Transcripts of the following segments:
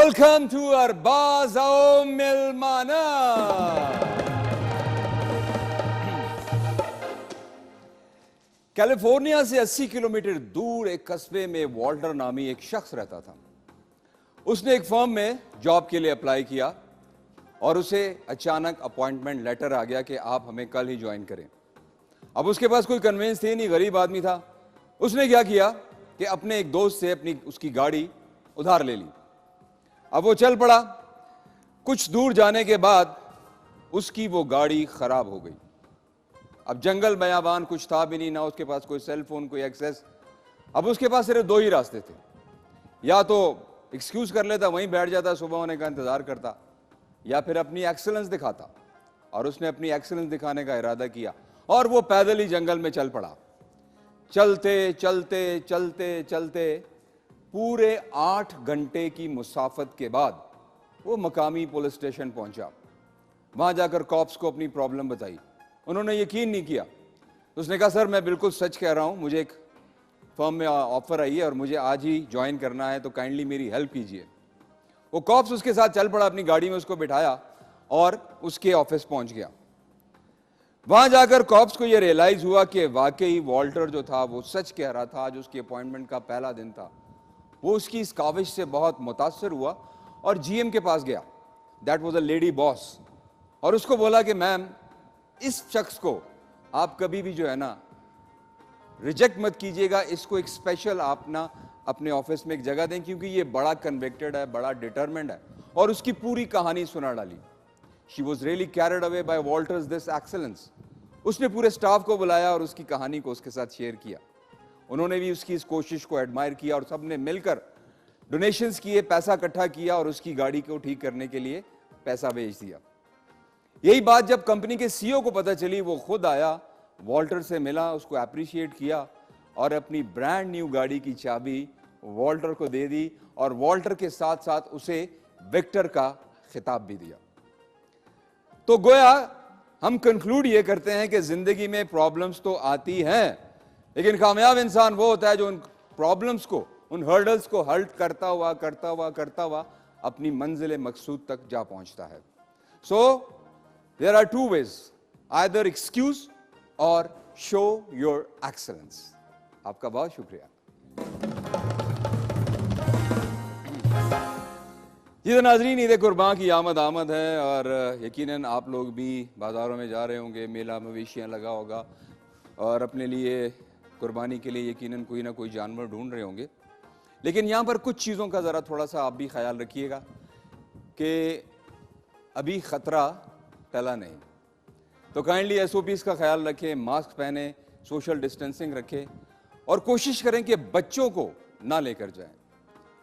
Welcome to Arbaaz आओ मिलमाना। California से 80 kilometre दूर एक कस्बे में वॉल्टर नामी एक शख्स रहता था। उसने एक फर्म में जॉब के लिए अप्लाई किया और उसे अचानक अपॉइंटमेंट लेटर आ गया कि आप हमें कल ही ज्वाइन करें। अब उसके पास कोई कन्वेंस थी नहीं, गरीब आदमी था। उसने क्या किया कि अपने एक दोस्त से उसकी गाड़ी उधार ले ली। अब वो चल पड़ा। कुछ दूर जाने के बाद उसकी वो गाड़ी खराब हो गई। अब जंगल बयाबान कुछ था भी नहीं, ना उसके पास कोई सेल फोन, कोई एक्सेस। अब उसके पास सिर्फ दो ही रास्ते थे, या तो एक्सक्यूज कर लेता, वहीं बैठ जाता, सुबह होने का इंतजार करता, या फिर अपनी एक्सेलेंस दिखाता। और उसने अपनी एक्सेलेंस दिखाने का इरादा किया और वो पैदल ही जंगल में चल पड़ा। चलते चलते चलते चलते पूरे 8 घंटे की मुसाफत के बाद वो मकामी पुलिस स्टेशन पहुंचा। वहां जाकर कॉप्स को अपनी प्रॉब्लम बताई। उन्होंने यकीन नहीं किया। उसने कहा, सर मैं बिल्कुल सच कह रहा हूं, मुझे एक फर्म में ऑफर आई है और मुझे आज ही ज्वाइन करना है, तो काइंडली मेरी हेल्प कीजिए। वो कॉप्स उसके साथ चल पड़ा, अपनी गाड़ी में उसको बिठाया और उसके ऑफिस पहुंच गया। वहां जाकर कॉप्स को यह रियलाइज हुआ कि वाकई वॉल्टर जो था वो सच कह रहा था। आज उसकी अपॉइंटमेंट का पहला दिन था। वो उसकी इस काविश से बहुत मुतासर हुआ और जीएम के पास गया, that was a lady boss, और उसको बोला कि मैम, इस शख्स को आप कभी भी जो है ना रिजेक्ट मत कीजिएगा। इसको एक स्पेशल आप ना अपने ऑफिस में एक जगह दें, क्योंकि ये बड़ा कन्विक्टेड है, बड़ा डिटरमिन्ड है। और उसकी पूरी कहानी सुना डाली। She was really carried away by Walter's this excellence. उसने पूरे स्टाफ को बुलाया और उसकी कहानी को उसके साथ शेयर किया। उन्होंने भी उसकी इस कोशिश को एडमायर किया और सबने मिलकर डोनेशंस किए, पैसा इकट्ठा किया और उसकी गाड़ी को ठीक करने के लिए पैसा भेज दिया। यही बात जब कंपनी के सीईओ को पता चली, वो खुद आया, वॉल्टर से मिला, उसको अप्रिशिएट किया और अपनी ब्रांड न्यू गाड़ी की चाबी वॉल्टर को दे दी और वॉल्टर के साथ साथ उसे विक्टर का खिताब भी दिया। तो गोया हम कंक्लूड ये करते हैं कि जिंदगी में प्रॉब्लम्स तो आती हैं, लेकिन कामयाब इंसान वो होता है जो उन प्रॉब्लम्स को, उन हर्डल्स को हल्ट करता हुआ अपनी मंजिल मकसूद तक जा पहुंचता है। So there are two ways, either excuse or show your excellence. आपका बहुत शुक्रिया। जी नाज़रीन, ईद कुर्बान की आमद है और यकीनन आप लोग भी बाज़ारों में जा रहे होंगे, मेला मवेशियाँ लगा होगा और अपने लिए कुर्बानी के लिए यकीनन कोई ना कोई जानवर ढूंढ रहे होंगे। लेकिन यहाँ पर कुछ चीज़ों का ज़रा थोड़ा सा आप भी ख्याल रखिएगा कि अभी ख़तरा टला नहीं। तो काइंडली एसओपीज़ का ख्याल रखें, मास्क पहने, सोशल डिस्टेंसिंग रखें और कोशिश करें कि बच्चों को ना लेकर जाएं।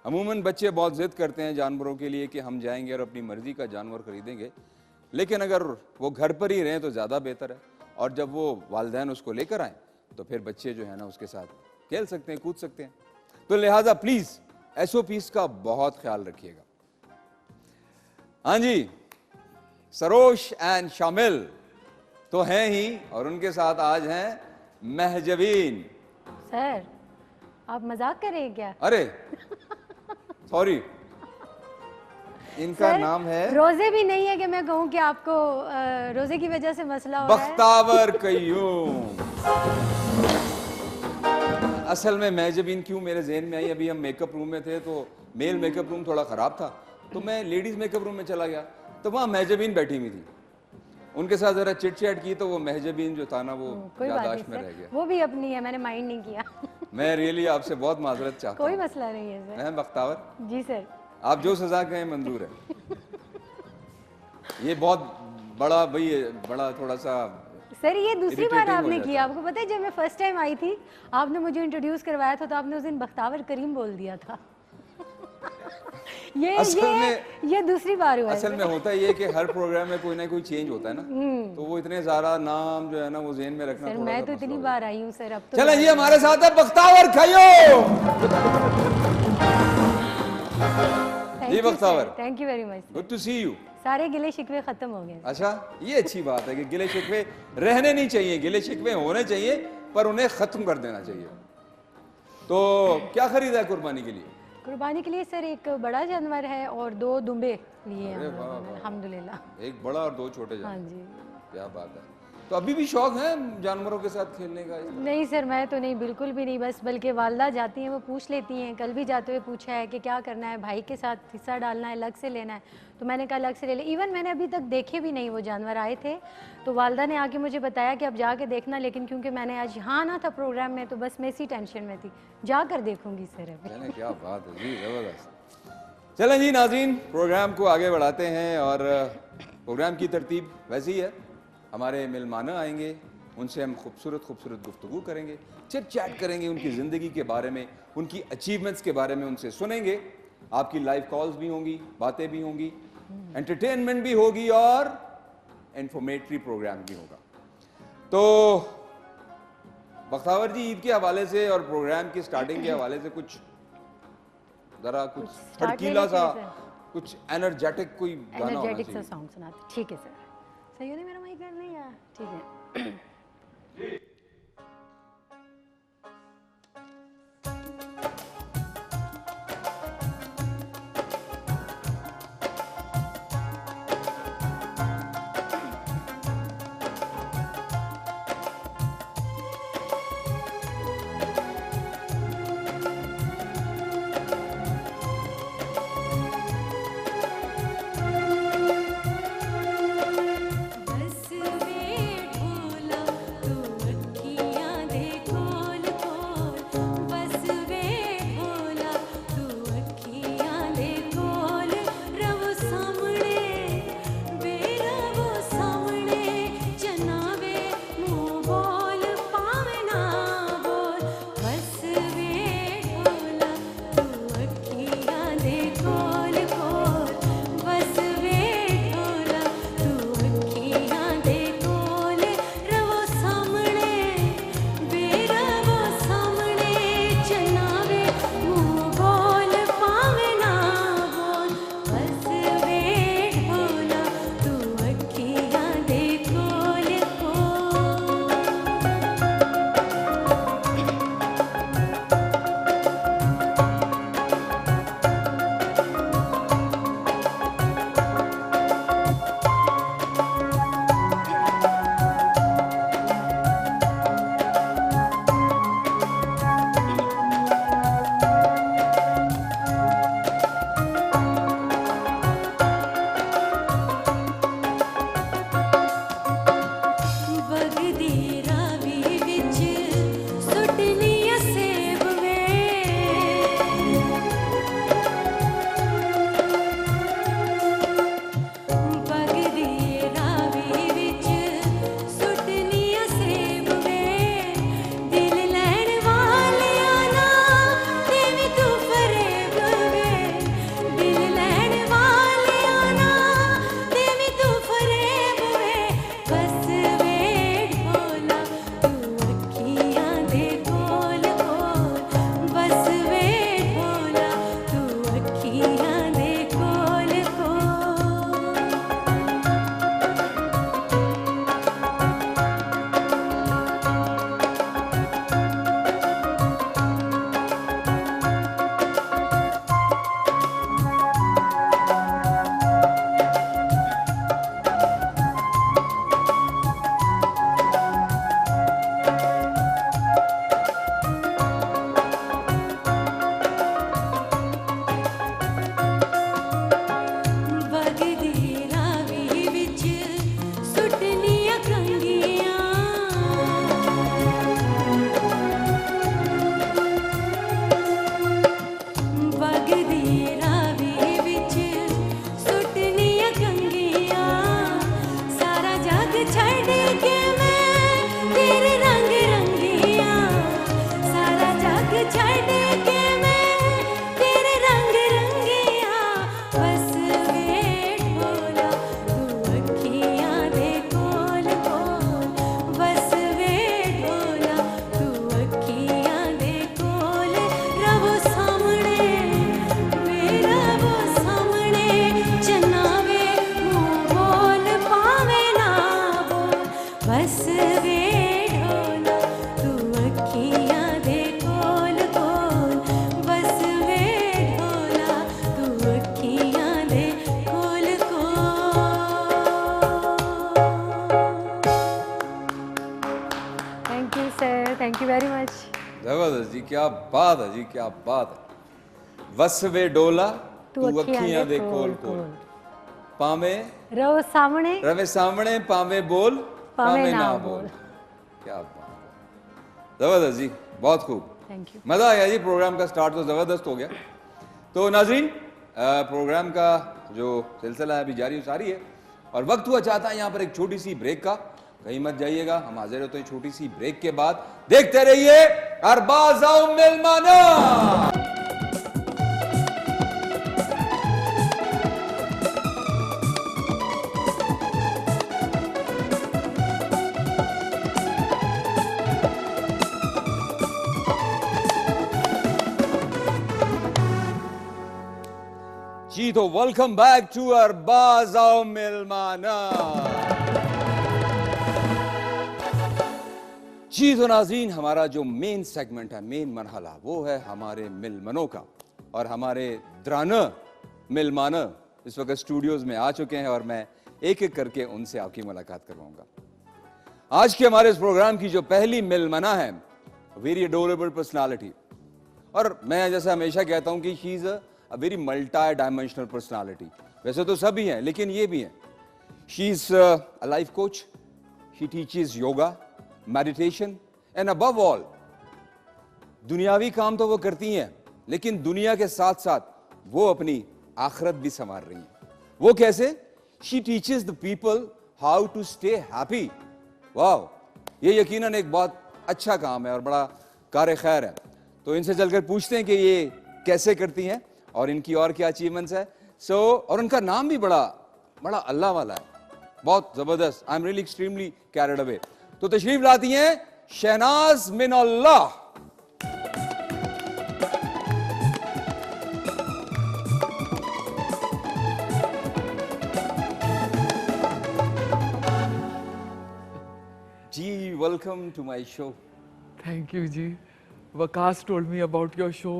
अमूमन बच्चे बहुत ज़िद करते हैं जानवरों के लिए कि हम जाएंगे और अपनी मर्ज़ी का जानवर ख़रीदेंगे, लेकिन अगर वो घर पर ही रहें तो ज़्यादा बेहतर है। और जब वो वालिदैन उसको लेकर आएँ तो फिर बच्चे जो है ना उसके साथ खेल सकते हैं, कूद सकते हैं। तो लिहाजा प्लीज़ एसओपीज़ का बहुत ख्याल रखिएगा। हाँ जी, सरोश एंड शामिल तो हैं ही और उनके साथ आज हैं महजबीन। सर आप मजाक कर रहे हैं क्या? अरे सॉरी, इनका नाम है रोजे भी नहीं है कि मैं कहूँ कि आपको रोजे की वजह से मसला हो रहा है। बख्तावर कयूम। असल में महजबीन क्यों मेरे जहन में आई, अभी हम मेकअप रूम में थे तो मेल मेकअप रूम थोड़ा ख़राब था, तो मैं लेडीज़ मेकअप रूम में चला गया तो वहाँ महजबीन बैठी हुई थी। उनके साथ ज़रा चिट चैट की तो वो महजबीन जो था ना वो याददाश्त में रह गया। वो भी अपनी है, मैंने माइंड नहीं किया। मैं रियली आपसे बहुत माजरत चाहता हूँ। कोई मसला नहीं है सर। मैं बख्तावर जी सर, आप जो सजा कहें मंजूर है। ये बहुत बड़ा भाई, बड़ा थोड़ा सा सर ये दूसरी बार आपने किया। है। आपको पता है जब मैं फर्स्ट टाइम आई थी आपने मुझे इंट्रोड्यूस करवाया था तो आपने उस दिन बख्तावर करीम बोल दिया था। ये दूसरी बार हुआ है। असल में होता है ये कि हर प्रोग्राम में कोई ना कोई चेंज होता है ना, तो वो इतने सारा नाम जो है ना वो ज़हन में रखना सर थोड़ा मैं तो इतनी बार आई हूँ सर। अब तो चलें जी, हमारे साथ है बख्तावर खयो। जी Bakhtawar, thank you very much. Good to see you. सारे गिले शिकवे खत्म हो गए। अच्छा, ये अच्छी बात है कि गिले शिकवे रहने नहीं चाहिए, गिले शिकवे होने चाहिए पर उन्हें खत्म कर देना चाहिए। तो क्या खरीदा है कुर्बानी के लिए? कुर्बानी के लिए सर एक बड़ा जानवर है और 2 दुम्बे लिए हैं अरे हम वाह, लोगों ने, वाह। अल्हम्दुलिल्लाह। एक बड़ा और 2 छोटे हाँ जानवर। जी। क्या बात है। तो अभी भी शौक है जानवरों के साथ खेलने का? नहीं सर, मैं तो नहीं, बिल्कुल भी नहीं, बस बल्कि वालदा जाती हैं वो पूछ लेती हैं। कल भी जाते हुए पूछा है कि क्या करना है, भाई के साथ हिस्सा डालना है, अलग से लेना है, तो मैंने कहा अलग से ले ले। इवन मैंने अभी तक देखे भी नहीं, वो जानवर आए थे तो वालदा ने आके मुझे बताया कि अब जाके देखना, लेकिन क्योंकि मैंने आज यहाँ आना था प्रोग्राम में तो बस मैं इसी टेंशन में थी, जाकर देखूंगी सर अभी। चलें, क्या बात है जी, ज़बरदस्त। चलें जी नाज़रीन, प्रोग्राम को आगे बढ़ाते हैं और प्रोग्राम की तरतीब वैसी है। हमारे मेहमान आएंगे, उनसे हम खूबसूरत खूबसूरत गुफ्तगू करेंगे, चिट चैट करेंगे उनकी ज़िंदगी के बारे में, उनकी अचीवमेंट्स के बारे में उनसे सुनेंगे। आपकी लाइव कॉल्स भी होंगी, बातें भी होंगी, एंटरटेनमेंट भी होगी और इंफॉर्मेटरी प्रोग्राम भी होगा। तो बख्तावर जी, ईद के हवाले से और प्रोग्राम की स्टार्टिंग के हवाले से कुछ ज़रा कुछ start भड़कीला ले सा, लेते हैं सर। कुछ एनर्जेटिक कोई गाना होना एनर्जेटिक सा चाहिए। सॉन्ग सुनाते, ठीक है सर। सही है ना मेरा माइक नहीं है? ठीक है। बस वे ढोला तू अखियां दे खोल खोल, बस वे ढोला तू अखियां दे खोल, रवो सामने बेरवो सामने, जनावे मुंह बोल पावे ना बोल, बस वे ढोला तू अखियां दे खोल खोल, बस वे ढोला तू अखियां दे खोल, रवो सामने बेरवो सामने, जनावे मुंह बोल पावे ना बोल, बस वे ढोला तू अखियां दे खोल खोल। बगदी रावी विच सुटनिया सेब वे, बगदी रावी विच सुटनिया सेब वे, दिल लैण वालिया ना देवी तू फरेब वे, दिल लैण वालिया ना देवी तू फरेब वे, बस वे ढोला तू अखियां दे खोल खोल, बस वे ढोला तू अखियां दे खोल खोल। बगदी रावी विच सुटनिया कंगियां, बगदी रावी विच सुटनिया कंगियां, सारा जग छड़ के मैं तेरे रंग रंगियां, सारा जग छड़ के मैं तेरे रंग रंगियां, बस वे ढोला तू अखियां दे खोल खोल, बस वे ढोला तू अखियां दे खोल, रवो सामने बेरवो सामने, जनावे मुंह बोल पावे ना बोल, बस वे ढोला तू अखियां दे खोल खोल, बस वे sir, thank you very much. जबरदस्त जी, क्या बात है जी, क्या बात है। वसवे डोला तू अखियां दे खोल खोल, पावे रहो सामने, रवे सामने, पावे बोल पावे ना ना बोल। बोल। क्या बात है, जबरदस्त जी, बहुत खूब, थैंक यू। मजा आया जी। प्रोग्राम का स्टार्ट तो जबरदस्त हो गया। तो नाजरीन, प्रोग्राम का जो सिलसिला है अभी जारी सारी है और वक्त हुआ चाहता है यहाँ पर एक छोटी सी ब्रेक का। कहीं मत जाइएगा, हम हाजिर होते हैं छोटी सी ब्रेक के बाद। देखते रहिए अरबाज आओ मिलमाना। जी तो वेलकम बैक टू अरबाज आओ मिलमाना। जी तो नाज़रीन, हमारा जो मेन सेगमेंट है, मेन मरहला, वो है हमारे मिलमनों का। और हमारे द्राना मिलमाना इस वक्त स्टूडियोज में आ चुके हैं और मैं एक एक करके उनसे आपकी मुलाकात करवाऊंगा। आज के हमारे इस प्रोग्राम की जो पहली मिलमना है, वेरी एडोरेबल पर्सनालिटी। और मैं जैसे हमेशा कहता हूं कि she is a very multi dimensional personality. वैसे तो सभी हैं, लेकिन ये भी हैं। She is a life coach, she teaches yoga, meditation and above all दुनियावी काम तो वो करती हैं, लेकिन दुनिया के साथ साथ वो अपनी आखिरत भी संवार रही हैं। वो कैसे? She teaches the people how to stay happy. वाह, ये यकीनन एक बहुत अच्छा काम है और बड़ा कार खैर है। तो इनसे चलकर पूछते हैं कि ये कैसे करती हैं और इनकी और क्या अचीवमेंट्स है। और उनका नाम भी बड़ा अल्लाह वाला है, बहुत जबरदस्त। I am really extremely carried away. तो तशरीफ लाती हैं शहनाज मिनल्लाह। जी, welcome to my show. Thank you जी। Waqas told me about your show.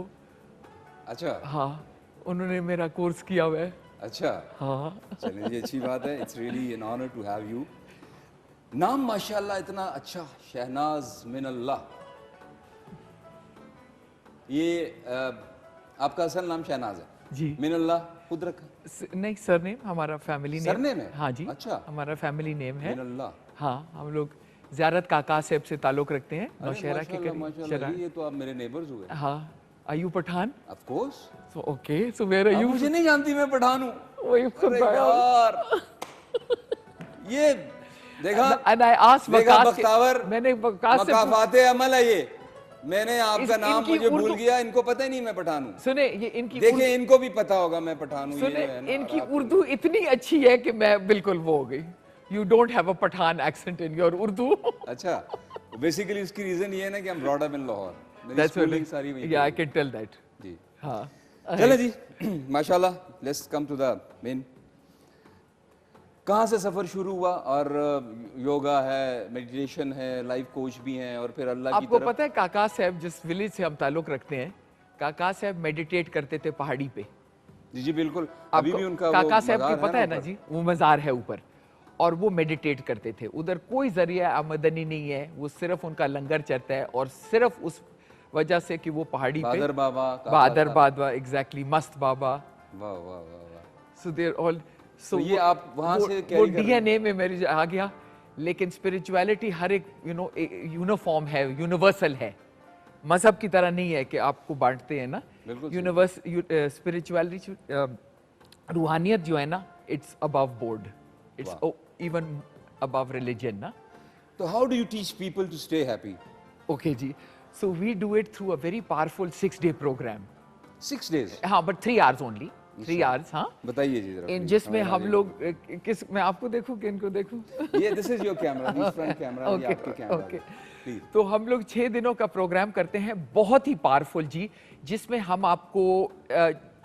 अच्छा, हाँ, उन्होंने मेरा कोर्स किया हुआ है। अच्छा, हाँ, चलिए जी, अच्छी बात है। It's really an honour to have you. नाम माशाल्लाह इतना अच्छा, शहनाज मिनल्लाह। ये आपका असल नाम शहनाज है जी। मिनल्लाह खुद रखा? नहीं, सरनेम हमारा फैमिली नेम। सरनेम है? हाँ जी, अच्छा, हमारा फैमिली नेम है। मिनल्लाह। हाँ, हम लोग ज़ियारत काका साहब से ताल्लुक़ रखते हैं, अरे नौशहरा के माशाल्लाह, करीब। माशाल्लाह शहरा। जी, ये तो आप मेरे नेबर्स हुए। हाँ, are you Pathan? Of course. So okay, so where are आप यू? मुझे नहीं जानती मैं पठान हूँ? वही अरे यार, ये देखा, And I asked देखा वकास के- बख्तावर, मैंने वकास से मकाफाते अमल है ये। मैंने आपका नाम इनकी मुझे भूल उर्दू- गया, इनको पता ही नहीं मैं पठान हूँ। सुने, ये इनकी देखिए, इनको भी पता होगा मैं पठान हूँ। ये सुने, जो है ना, इनकी और आप- उर्दू इतनी अच्छी है कि मैं बिल्कुल वो हो गई। You don't have a Pathan accent in your Urdu. अच्छा, बेसिकली उसकी रीजन ये है ना कि हम ब्रॉड अप इन लाहौर, मेरी That's स्कूलिंग really- सारी वहीं yeah, I पे can tell that. हुई। जी, हाँ, चले जी, माशाल्लाह। Let's come to the main. कहाँ से सफर शुरू हुआ? और योगा है, मेडिटेशन है, लाइफ कोच भी हैं, और फिर अल्लाह की आपको तरफ। पता है काका साहब जिस विलेज से हम ताल्लुक रखते हैं, काका साहब मेडिटेट करते थे पहाड़ी पे। जी जी बिल्कुल, अभी आपको भी उनका काका वो साहब मज़ार की पता है ना ऊपर। जी, वो मज़ार है ऊपर, और वो मेडिटेट करते थे। उधर कोई जरिया आमदनी नहीं है, वो सिर्फ उनका लंगर चलता है, और सिर्फ उस वजह से कि वो पहाड़ी पे बादर बाबा, काका बादर साहब। बाबा, एग्जैक्टली, मस्त बाबा। वाह वाह वाह वाह। सो देयर ऑल, सो तो ये आप वहाँ से वो carry कर रहे हैं? डीएनए में मेरी आ गया। लेकिन स्पिरिचुअलिटी हर एक यूनिफॉर्म है, यूनिवर्सल है। मजहब की तरह नहीं है कि आपको बांटते हैं ना। बिल्कुल सही। यूनिवर्स स्पिरिचुअलिटी, रूहानियत जो है ना, it's above board, it's even above religion ना। तो how do you teach people to stay happy? Okay जी, so we do it through a very powerful 6-day programme. 6 days? हाँ, बट 3 hours ओनली, 3 hours। हाँ, बताइए जी जरा। please, जिसमें हमें हम आगे। लोग किस, मैं आपको देखूं कि इनको देखूं? ये this is your camera, this front camera, ये Okay, आपके कैमरा। okay. प्लीज। तो हम लोग 6 दिनों का प्रोग्राम करते हैं, बहुत ही पावरफुल जी, जिसमें हम आपको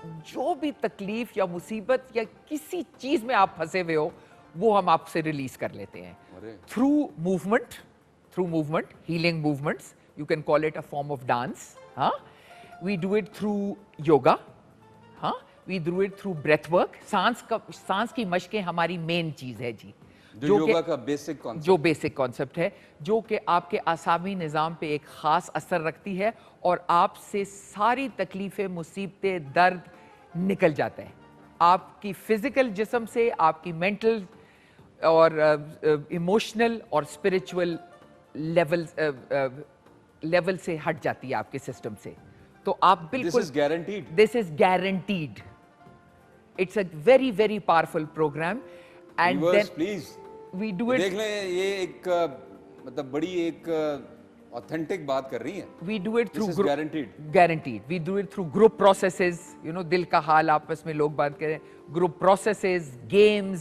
जो भी तकलीफ या मुसीबत या किसी चीज में आप फंसे हुए हो, वो हम आपसे रिलीज कर लेते हैं अरे। Through movement, healing movements, you can call it a form of dance. हाँ, we do it through yoga. हाँ, we do it through breath work. सांस की मशकें हमारी मेन चीज है जी। जो योगा का बेसिक कॉन्सेप्ट, जो बेसिक कॉन्सेप्ट है, जो कि आपके आसामी निज़ाम पे एक ख़ास असर रखती है और आपसे सारी तकलीफ़ें, मुसीबतें, दर्द निकल जाता है। आपकी फिज़िकल जिस्म से, आपकी मेंटल और इमोशनल और स्पिरिचुअल लेवल से हट जाती है आपके सिस्टम से। तो आप बिल्कुल, this is guaranteed, this is guaranteed. It's a very very powerful programme and then please we do it, देख लें, ये एक मतलब बड़ी एक ऑथेंटिक बात कर रही हैं। we do it through This is group, guaranteed we do it through group processes, you know, दिल का हाल आपस में लोग बात करें, group processes, games,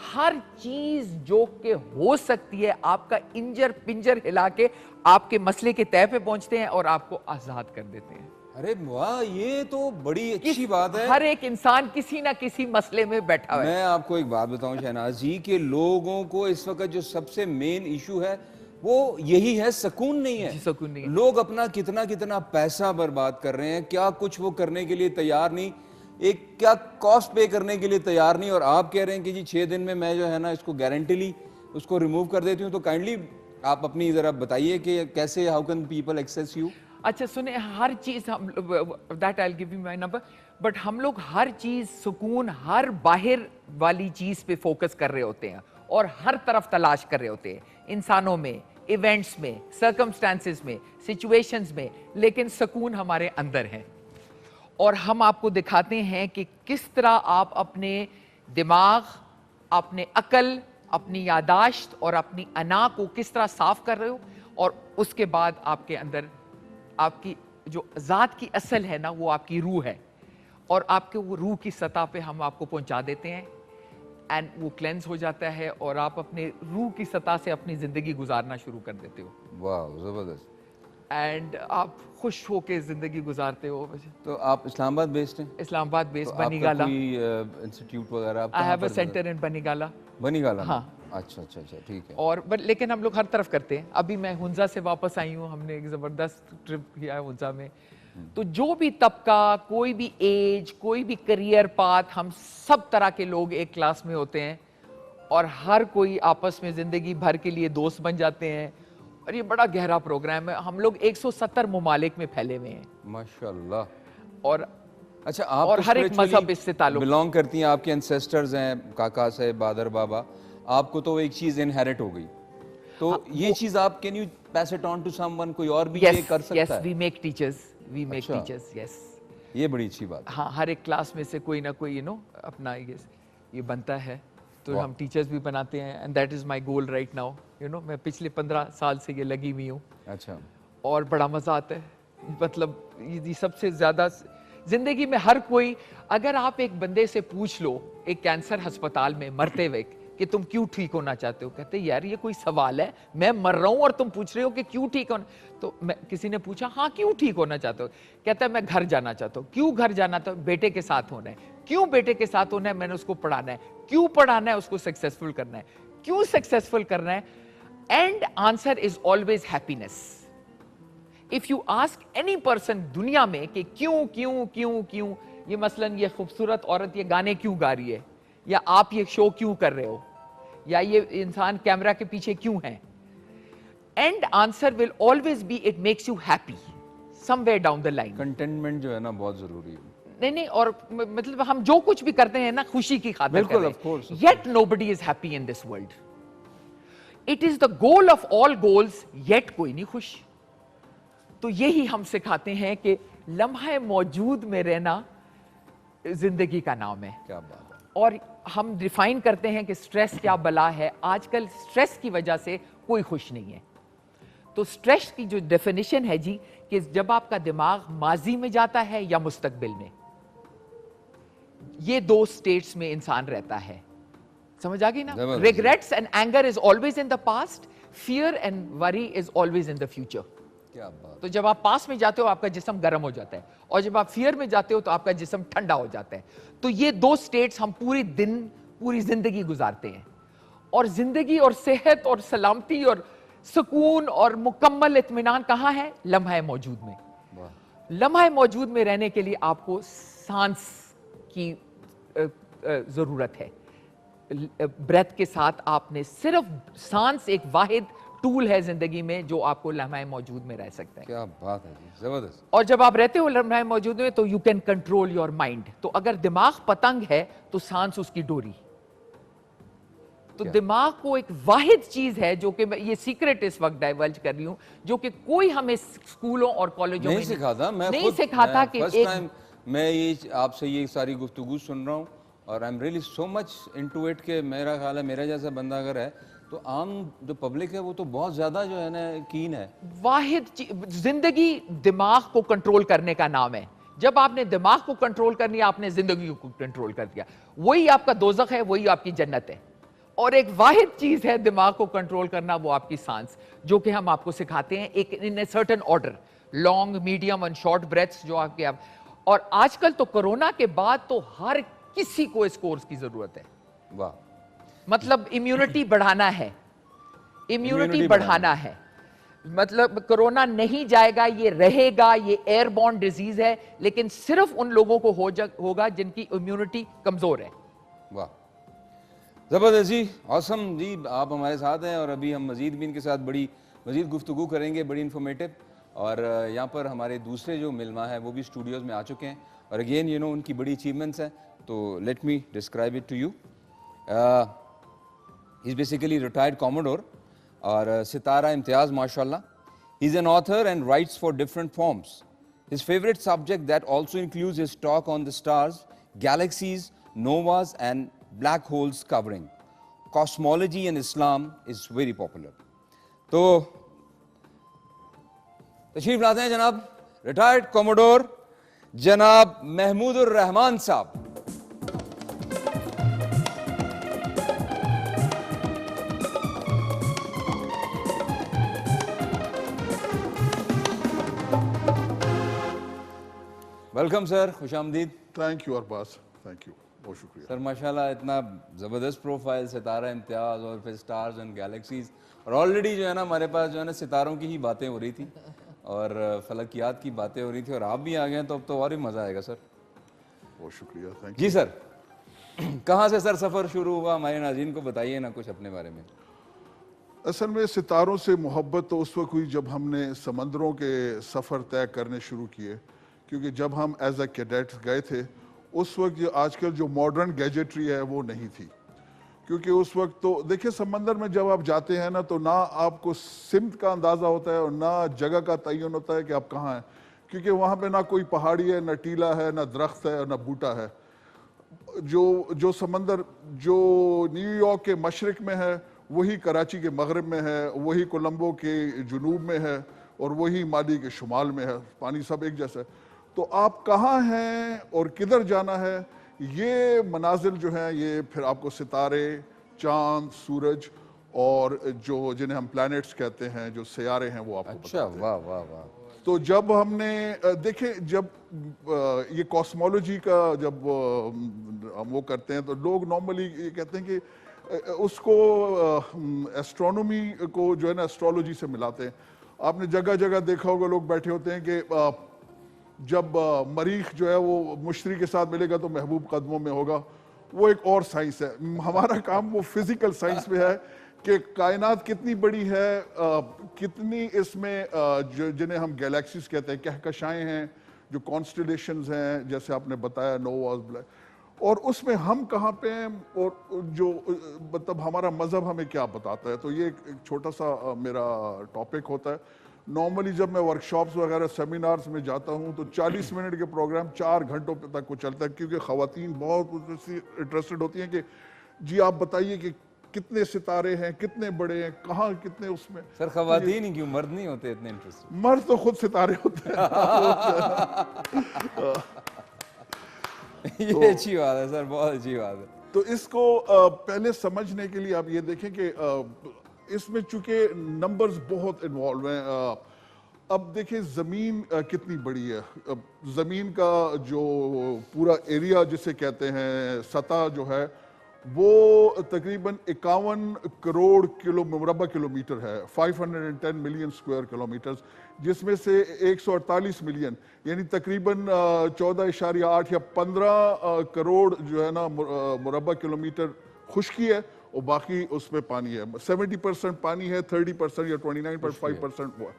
हर चीज जो कि हो सकती है आपका इंजर पिंजर हिला के आपके मसले के तय पे पहुंचते हैं और आपको आजाद कर देते हैं। अरे वाह, ये तो बड़ी अच्छी बात है। हर एक इंसान किसी ना किसी मसले में बैठा हुआ है। मैं आपको एक बात बताऊं शहनाज जी, कि लोगों को इस वक्त जो सबसे मेन इशू है वो यही है, सुकून नहीं है। जी, सुकून नहीं है। लोग अपना कितना कितना पैसा बर्बाद कर रहे हैं, क्या कुछ वो करने के लिए तैयार नहीं, एक क्या कॉस्ट पे करने के लिए तैयार नहीं, और आप कह रहे हैं कि जी 6 दिन में मैं जो है ना इसको गारंटीली उसको रिमूव कर देती हूँ। तो काइंडली आप अपनी जरा बताइए कि कैसे, how can people access you. अच्छा सुने, हर चीज हम that I will give you my number, but हम लोग हर चीज, सुकून हर बाहर वाली चीज पे फोकस कर रहे होते हैं और हर तरफ तलाश कर रहे होते हैं, इंसानों में, इवेंट्स में, सर्कमस्टांसेस में, सिचुएशंस में, लेकिन सुकून हमारे अंदर है। और हम आपको दिखाते हैं कि किस तरह आप अपने दिमाग, अपने अकल, अपनी यादाश्त और अपनी अना को किस तरह साफ कर रहे हो, और उसके बाद आपके अंदर आपकी जो ज़ात की असल है ना, वो आपकी रूह है, और आपके वो रूह की सतह पे हम आपको पहुंचा देते हैं एंड वो क्लेंस हो जाता है और आप अपने रूह की सतह से अपनी ज़िंदगी गुजारना शुरू कर देते हो। वाह, जबरदस्त। एंड आप खुश होके ज़िंदगी गुजारते हो। तो आप इस्लामाबाद बेस्ड हैं? इस्लामाबाद बेस्ड, तो आपका बनीगाला। कोई इंस्टीट्यूट वगैरह आप आई कहाँ हैव अ पर सेंटर इन बनीगाला। बनीगाला में? हाँ। अच्छा अच्छा अच्छा, ठीक है। और बट लेकिन हम लोग हर तरफ करते हैं। अभी मैं हुंजा से वापस आई हूँ, हमने एक ज़बरदस्त ट्रिप किया है हुंजा में। तो जो भी तबका, कोई भी एज, कोई भी करियर पाथ, हम सब तरह के लोग एक क्लास में होते हैं और हर कोई आपस में ज़िंदगी भर के लिए दोस्त बन जाते हैं। और ये बड़ा गहरा प्रोग्राम है। हम लोग 170 ममालिक में फैले हुए हैं माशाल्लाह। और अच्छा, आप और हर एक मजहब इससे ताल्लुक बिलोंग करती हैं, आपके एंसेस्टर्स हैं, काका से बादर बाबा, आपको तो एक चीज इनहेरिट हो गई, तो ये चीज आप, can you pass it on to someone, कोई और भी ये कर सकता है? We make teachers, we make अच्छा। Teachers, yes. ये बड़ी अच्छी बात है। हाँ, हर एक क्लास में से कोई ना कोई अपना ये बनता है, तो हम टीचर्स भी बनाते हैं and that is my goal right now. मैं पिछले 15 साल से ये लगी हुई हूँ। अच्छा। और बड़ा मज़ा आता है। मतलब ये सबसे ज़्यादा ज़िंदगी में हर कोई, अगर आप एक बंदे से पूछ लो एक कैंसर अस्पताल में मरते हुए कि तुम क्यों ठीक होना चाहते हो, कहते यार ये कोई सवाल है, मैं मर रहा हूँ और तुम पूछ रहे हो कि क्यों ठीक होना। तो किसी ने पूछा हाँ क्यों ठीक होना चाहते हो, कहता है मैं घर जाना चाहता हूँ। क्यों घर जाना चाहता हूँ? बेटे के साथ होना है। क्यों बेटे के साथ होना है? मैंने उसको पढ़ाना है। क्यों पढ़ाना है? उसको सक्सेसफुल करना है। क्यों सक्सेसफुल करना है? And answer is always happiness. If you ask any person दुनिया में कि क्यों क्यों क्यों क्यों, ये मसलन ये खूबसूरत औरत ये गाने क्यों गा रही है, या आप ये शो क्यों कर रहे हो, या ये इंसान कैमरा के पीछे क्यों है, and answer will always be it makes you happy somewhere down the line. Containment जो है ना बहुत जरूरी है। नहीं, और मतलब हम जो कुछ भी करते हैं ना खुशी की खातिर बिल्कुल, कर of course, रहे हैं। Yet nobody is happy in this world. It is the goal of all goals, yet कोई नहीं खुश। तो यही हम सिखाते हैं कि लम्हा मौजूद में रहना जिंदगी का नाम है। क्या बात है। और हम डिफाइन करते हैं कि स्ट्रेस क्या बला है। आजकल स्ट्रेस की वजह से कोई खुश नहीं है। तो स्ट्रेस की जो डेफिनेशन है जी, कि जब आपका दिमाग माजी में जाता है या मुस्तकबिल में, ये दो स्टेट्स में इंसान रहता है। समझ आ गई ना? Regrets and anger is always in the past, fear and worry is always in the future. क्या बात। तो जब आप पास में जाते हो आपका जिस्म गर्म हो जाता है, और जब आप फियर में जाते हो तो आपका जिस्म ठंडा हो जाता है। तो ये दो स्टेट्स हम पूरी दिन, पूरी जिंदगी गुजारते हैं। और जिंदगी और सेहत और सलामती और सुकून और मुकम्मल इत्मीनान कहाँ है? लम्हा मौजूद में। लम्हा मौजूद में रहने के लिए आपको सांस की जरूरत है। ब्रेथ के साथ आपने सिर्फ सांस एक वाहिद टूल है जिंदगी में जो आपको लम्हाए मौजूद में रह सकते हैं। क्या बात है जी, जबरदस्त। और जब आप रहते हो लम्हाए मौजूद में तो you can control your mind. तो अगर दिमाग पतंग है तो सांस उसकी डोरी। तो क्या? दिमाग को एक वाहिद चीज है जो कि मैं ये सीक्रेट इस वक्त डाइवर्ज कर रही हूं, जो कि कोई हमें स्कूलों और कॉलेजों में नहीं सिखाता। मैं नहीं खुद सिखाता कि फर्स्ट एक टाइम मैं ये आपसे ये सारी गुफ्तगू सुन रहा हूँ और आई am really so much into it कि मेरा ख्याल है मेरा जैसा बंदा अगर है तो आम जो पब्लिक है वो तो बहुत ज्यादा जो है ना कीन है। वाहिद जिंदगी दिमाग को कंट्रोल करने का नाम है। जब आपने दिमाग को कंट्रोल कर लिया आपने जिंदगी को कंट्रोल कर दिया। वही आपका दोजख है, वही आपकी जन्नत है। और एक वाहिद चीज है दिमाग को कंट्रोल करना, वो आपकी सांस, जो कि हम आपको सिखाते हैं एक in a certain order, long, medium and short breaths जो आपके आप। और आजकल तो कोरोना के बाद तो हर किसी को इस कोर्स की जरूरत है। वाह। मतलब इम्यूनिटी बढ़ाना है, इम्यूनिटी Immunity बढ़ाना है। मतलब कोरोना नहीं जाएगा, ये रहेगा, ये एयरबॉर्न डिजीज है, लेकिन सिर्फ उन लोगों को होगा जिनकी इम्यूनिटी कमजोर है। वाह, जबरदस्त जी, औसम जी, आप हमारे साथ हैं और अभी हम मजीद भी इनके साथ मजीद गुफ्तगू करेंगे, बड़ी इन्फॉर्मेटिव। और यहाँ पर हमारे दूसरे जो मिलमा हैं वो भी स्टूडियोज़ में आ चुके हैं और अगेन यू नो उनकी बड़ी अचीवमेंट्स हैं। तो let me describe it to you. He is basically retired commodore और सितारा इम्तियाज़ माशाल्लाह। He is an author and writes for different forms. His favorite subject that also includes his talk on the stars, galaxies, novas and black holes covering cosmology and Islam is very popular. तो तशरीफ लाते हैं जनाब retired commodore जनाब महमूदुर रहमान साहब। Welcome sir, खुशामदीद। Thank you Arbaz, thank you, बहुत शुक्रिया। Sir माशाल्लाह इतना ज़बरदस्त प्रोफाइल, सितारा इम्तियाज़ और फिर स्टार्स एंड गैलेक्सीज, और ऑलरेडी जो है ना हमारे पास जो है ना सितारों की ही बातें हो रही थी और फलकियात की बातें हो रही थी और आप भी आ गए हैं तो अब तो और ही मज़ा आएगा सर। बहुत शुक्रिया, थैंक जी सर, कहाँ से सर सफ़र शुरू हुआ, हमारे नाज़रीन को बताइए ना कुछ अपने बारे में। असल में सितारों से मोहब्बत तो उस वक्त हुई जब हमने समंदरों के सफ़र तय करने शुरू किए, क्योंकि जब हम एज अ कैडेट्स गए थे उस वक्त जो आजकल जो मॉडर्न गैजेटरी है वो नहीं थी। क्योंकि उस वक्त तो देखिए समंदर में जब आप जाते हैं ना तो ना आपको सिमत का अंदाज़ा होता है और ना जगह का तयन होता है कि आप कहाँ हैं, क्योंकि वहाँ पे ना कोई पहाड़ी है, ना टीला है, ना दरख्त है और ना बूटा है। जो समंदर जो न्यूयॉर्क के मशरक़ में है वही कराची के मगरब में है, वही कोलंबो के जुनूब में है और वही माली के शुमाल में है। पानी सब एक जैसा है। तो आप कहाँ हैं और किधर जाना है, ये मनाजिल जो हैं ये फिर आपको सितारे, चांद, सूरज और जो जिन्हें हम प्लैनेट्स कहते हैं, जो सियारे हैं, वो आपको अच्छा, वाह वाह वाह। तो जब हमने देखे, जब ये कॉस्मोलॉजी का जब हम वो करते हैं तो लोग नॉर्मली ये कहते हैं कि उसको एस्ट्रोनॉमी को जो है ना एस्ट्रोलॉजी से मिलाते हैं। आपने जगह जगह देखा होगा लोग बैठे होते हैं कि जब मरीख जो है वो मुश्तरी के साथ मिलेगा तो महबूब कदमों में होगा। वो एक और साइंस है। हमारा काम वो फिजिकल साइंस में है कि कायनात कितनी बड़ी है, कितनी इसमें जिन्हें हम गैलेक्सीज कहते हैं, कहकशाएं हैं, जो कॉन्स्टलेशंस हैं, जैसे आपने बताया नोवाज, और उसमें हम कहाँ पे हैं और जो मतलब हमारा मज़हब हमें क्या बताता है। तो ये एक छोटा सा मेरा टॉपिक होता है। नॉर्मली जब मैं वर्कशॉप्स वगैरह सेमिनार्स में जाता हूँ तो 40 मिनट के प्रोग्राम 4 घंटों तक को चलता है, क्योंकि ख़वातीन बहुत इंटरेस्टेड होती हैं कि जी आप बताइए कि कितने सितारे हैं, कितने बड़े हैं, कहाँ कितने उसमें। सर ख़वातीन ही क्यों, मर्द नहीं होते इतने इंटरेस्ट? मर्द तो खुद सितारे होते हैं। ये अच्छी बात है सर, बहुत अच्छी बात है। तो इसको पहले समझने के लिए आप ये देखें कि इसमें चूंकि नंबर्स बहुत इन्वॉल्व हैं। अब देखिए ज़मीन कितनी बड़ी है। ज़मीन का जो पूरा एरिया जिसे कहते हैं, सतह जो है वो तकरीबन 51 करोड़ मुरबा किलोमीटर है, 510 मिलियन स्क्वायर किलोमीटर्स, जिसमें से 148 मिलियन यानी तकरीबन 14.8 या 15 करोड़ जो है ना मुरबा किलोमीटर खुश्की है और बाकी उसमें पानी है। 70% पानी है, 30% या 29.5% वो है।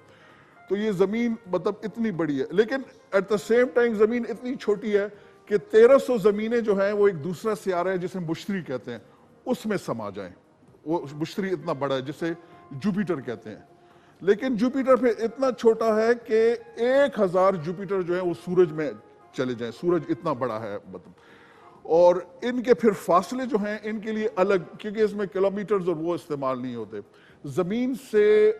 तो ये जमीन मतलब इतनी बड़ी है, लेकिन एट द सेम टाइम जमीन इतनी छोटी है कि 1300 जमीनें जो हैं वो एक दूसरा सियारा है जिसे मुश्तरी कहते हैं, उसमें समा जाएं। वो मुश्तरी इतना बड़ा है जिसे जुपिटर कहते हैं, लेकिन जुपिटर फिर इतना छोटा है कि 1000 जुपिटर जो है वो सूरज में चले जाएं। सूरज इतना बड़ा है मतलब, और इनके फिर फासले जो हैं इनके लिए अलग, क्योंकि इसमें किलोमीटर्स और वो इस्तेमाल नहीं होते। जमीन से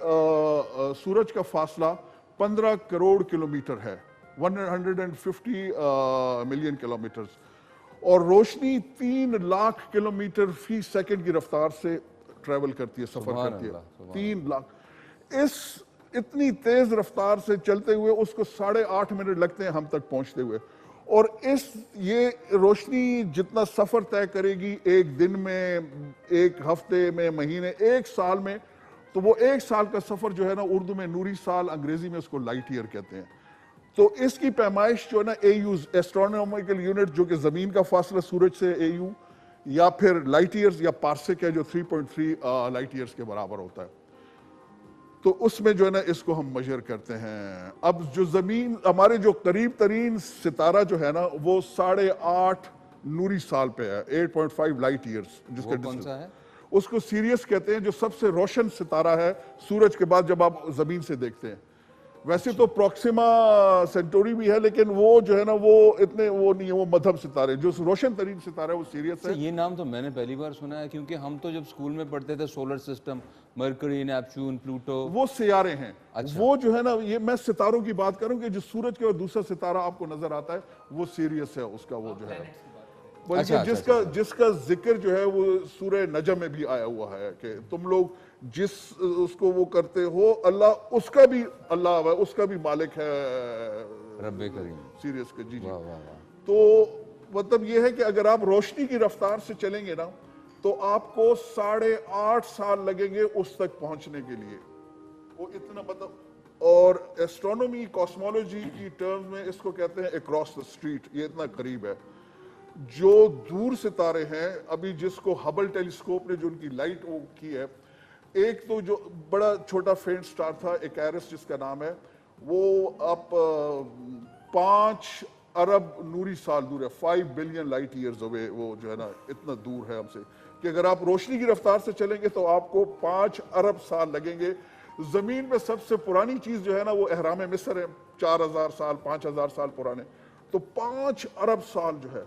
सूरज का फासला 15 करोड़ किलोमीटर है, 150 मिलियन किलोमीटर्स, और रोशनी 3 लाख किलोमीटर फी सेकंड की रफ्तार से ट्रैवल करती है, सफर करती है। 3 लाख, इस इतनी तेज रफ्तार से चलते हुए उसको 8.5 मिनट लगते हैं हम तक पहुंचते हुए। और ये रोशनी जितना सफर तय करेगी एक दिन में, एक हफ्ते में, महीने, एक साल में, तो वो एक साल का सफर जो है ना, उर्दू में नूरी साल, अंग्रेजी में उसको लाइट ईयर कहते हैं। तो इसकी पैमाइश जो है ना AU, एस्ट्रोनॉमिकल यूनिट, जो कि जमीन का फासला सूरज से AU, या फिर लाइट ईयर्स या पार्सेक है जो 3.3 लाइट ईयर्स के बराबर होता है। तो उसमें जो है ना इसको हम मेजर करते हैं। अब जो जमीन, हमारे जो करीब तरीन सितारा जो है ना वो 8.5 नूरी साल पे है, 8.5 लाइट ईयर्स, जिसका कौन सा है? उसको सीरियस कहते हैं, जो सबसे रोशन सितारा है सूरज के बाद जब आप जमीन से देखते हैं। वैसे तो प्रोक्सिमा सेंटोरी भी है, लेकिन वो जो है ना वो इतने वो नहीं है, वो मध्यम सितारे, जो रोशन तरीन सितारा है वो सीरियस है। ये नाम तो मैंने पहली बार सुना है, क्योंकि हम तो जब स्कूल में पढ़ते थे solar system, mercury, Neptune, Pluto, वो सियारे हैं। अच्छा। वो जो है ना, ये मैं सितारों की बात करूं कि जो सूरज के और दूसरा सितारा आपको नजर आता है वो सीरियस है, उसका वो जो है बल्कि जिसका जिक्र जो है वो सूरह नजम में भी आया हुआ है कि तुम लोग जिस उसको वो करते हो, अल्लाह उसका भी अल्लाह है, उसका भी मालिक है रब्बे करीम। सीरियस के। जी जी। वाह वाह वाह। तो मतलब ये है कि अगर आप रोशनी की रफ्तार से चलेंगे ना तो आपको 8.5 साल लगेंगे उस तक पहुंचने के लिए। वो इतना मतलब, और एस्ट्रोनॉमी कॉस्मोलॉजी की टर्म्स में इसको कहते हैं अक्रॉस द स्ट्रीट, ये इतना करीब है। जो दूर सितारे हैं, अभी जिसको हबल टेलीस्कोप ने जो उनकी लाइट वो की है, एक तो जो बड़ा छोटा फेंट स्टार था इकारिस जिसका नाम है, वो अब 5 अरब नूरी साल दूर है, 5 बिलियन लाइट ईयर्स अवे। वो जो है ना इतना दूर है हमसे कि अगर आप रोशनी की रफ्तार से चलेंगे तो आपको 5 अरब साल लगेंगे। जमीन में सबसे पुरानी चीज जो है ना वो एहराम मिस्र है, 4000 साल 5000 साल पुराने। तो 5 अरब साल जो है।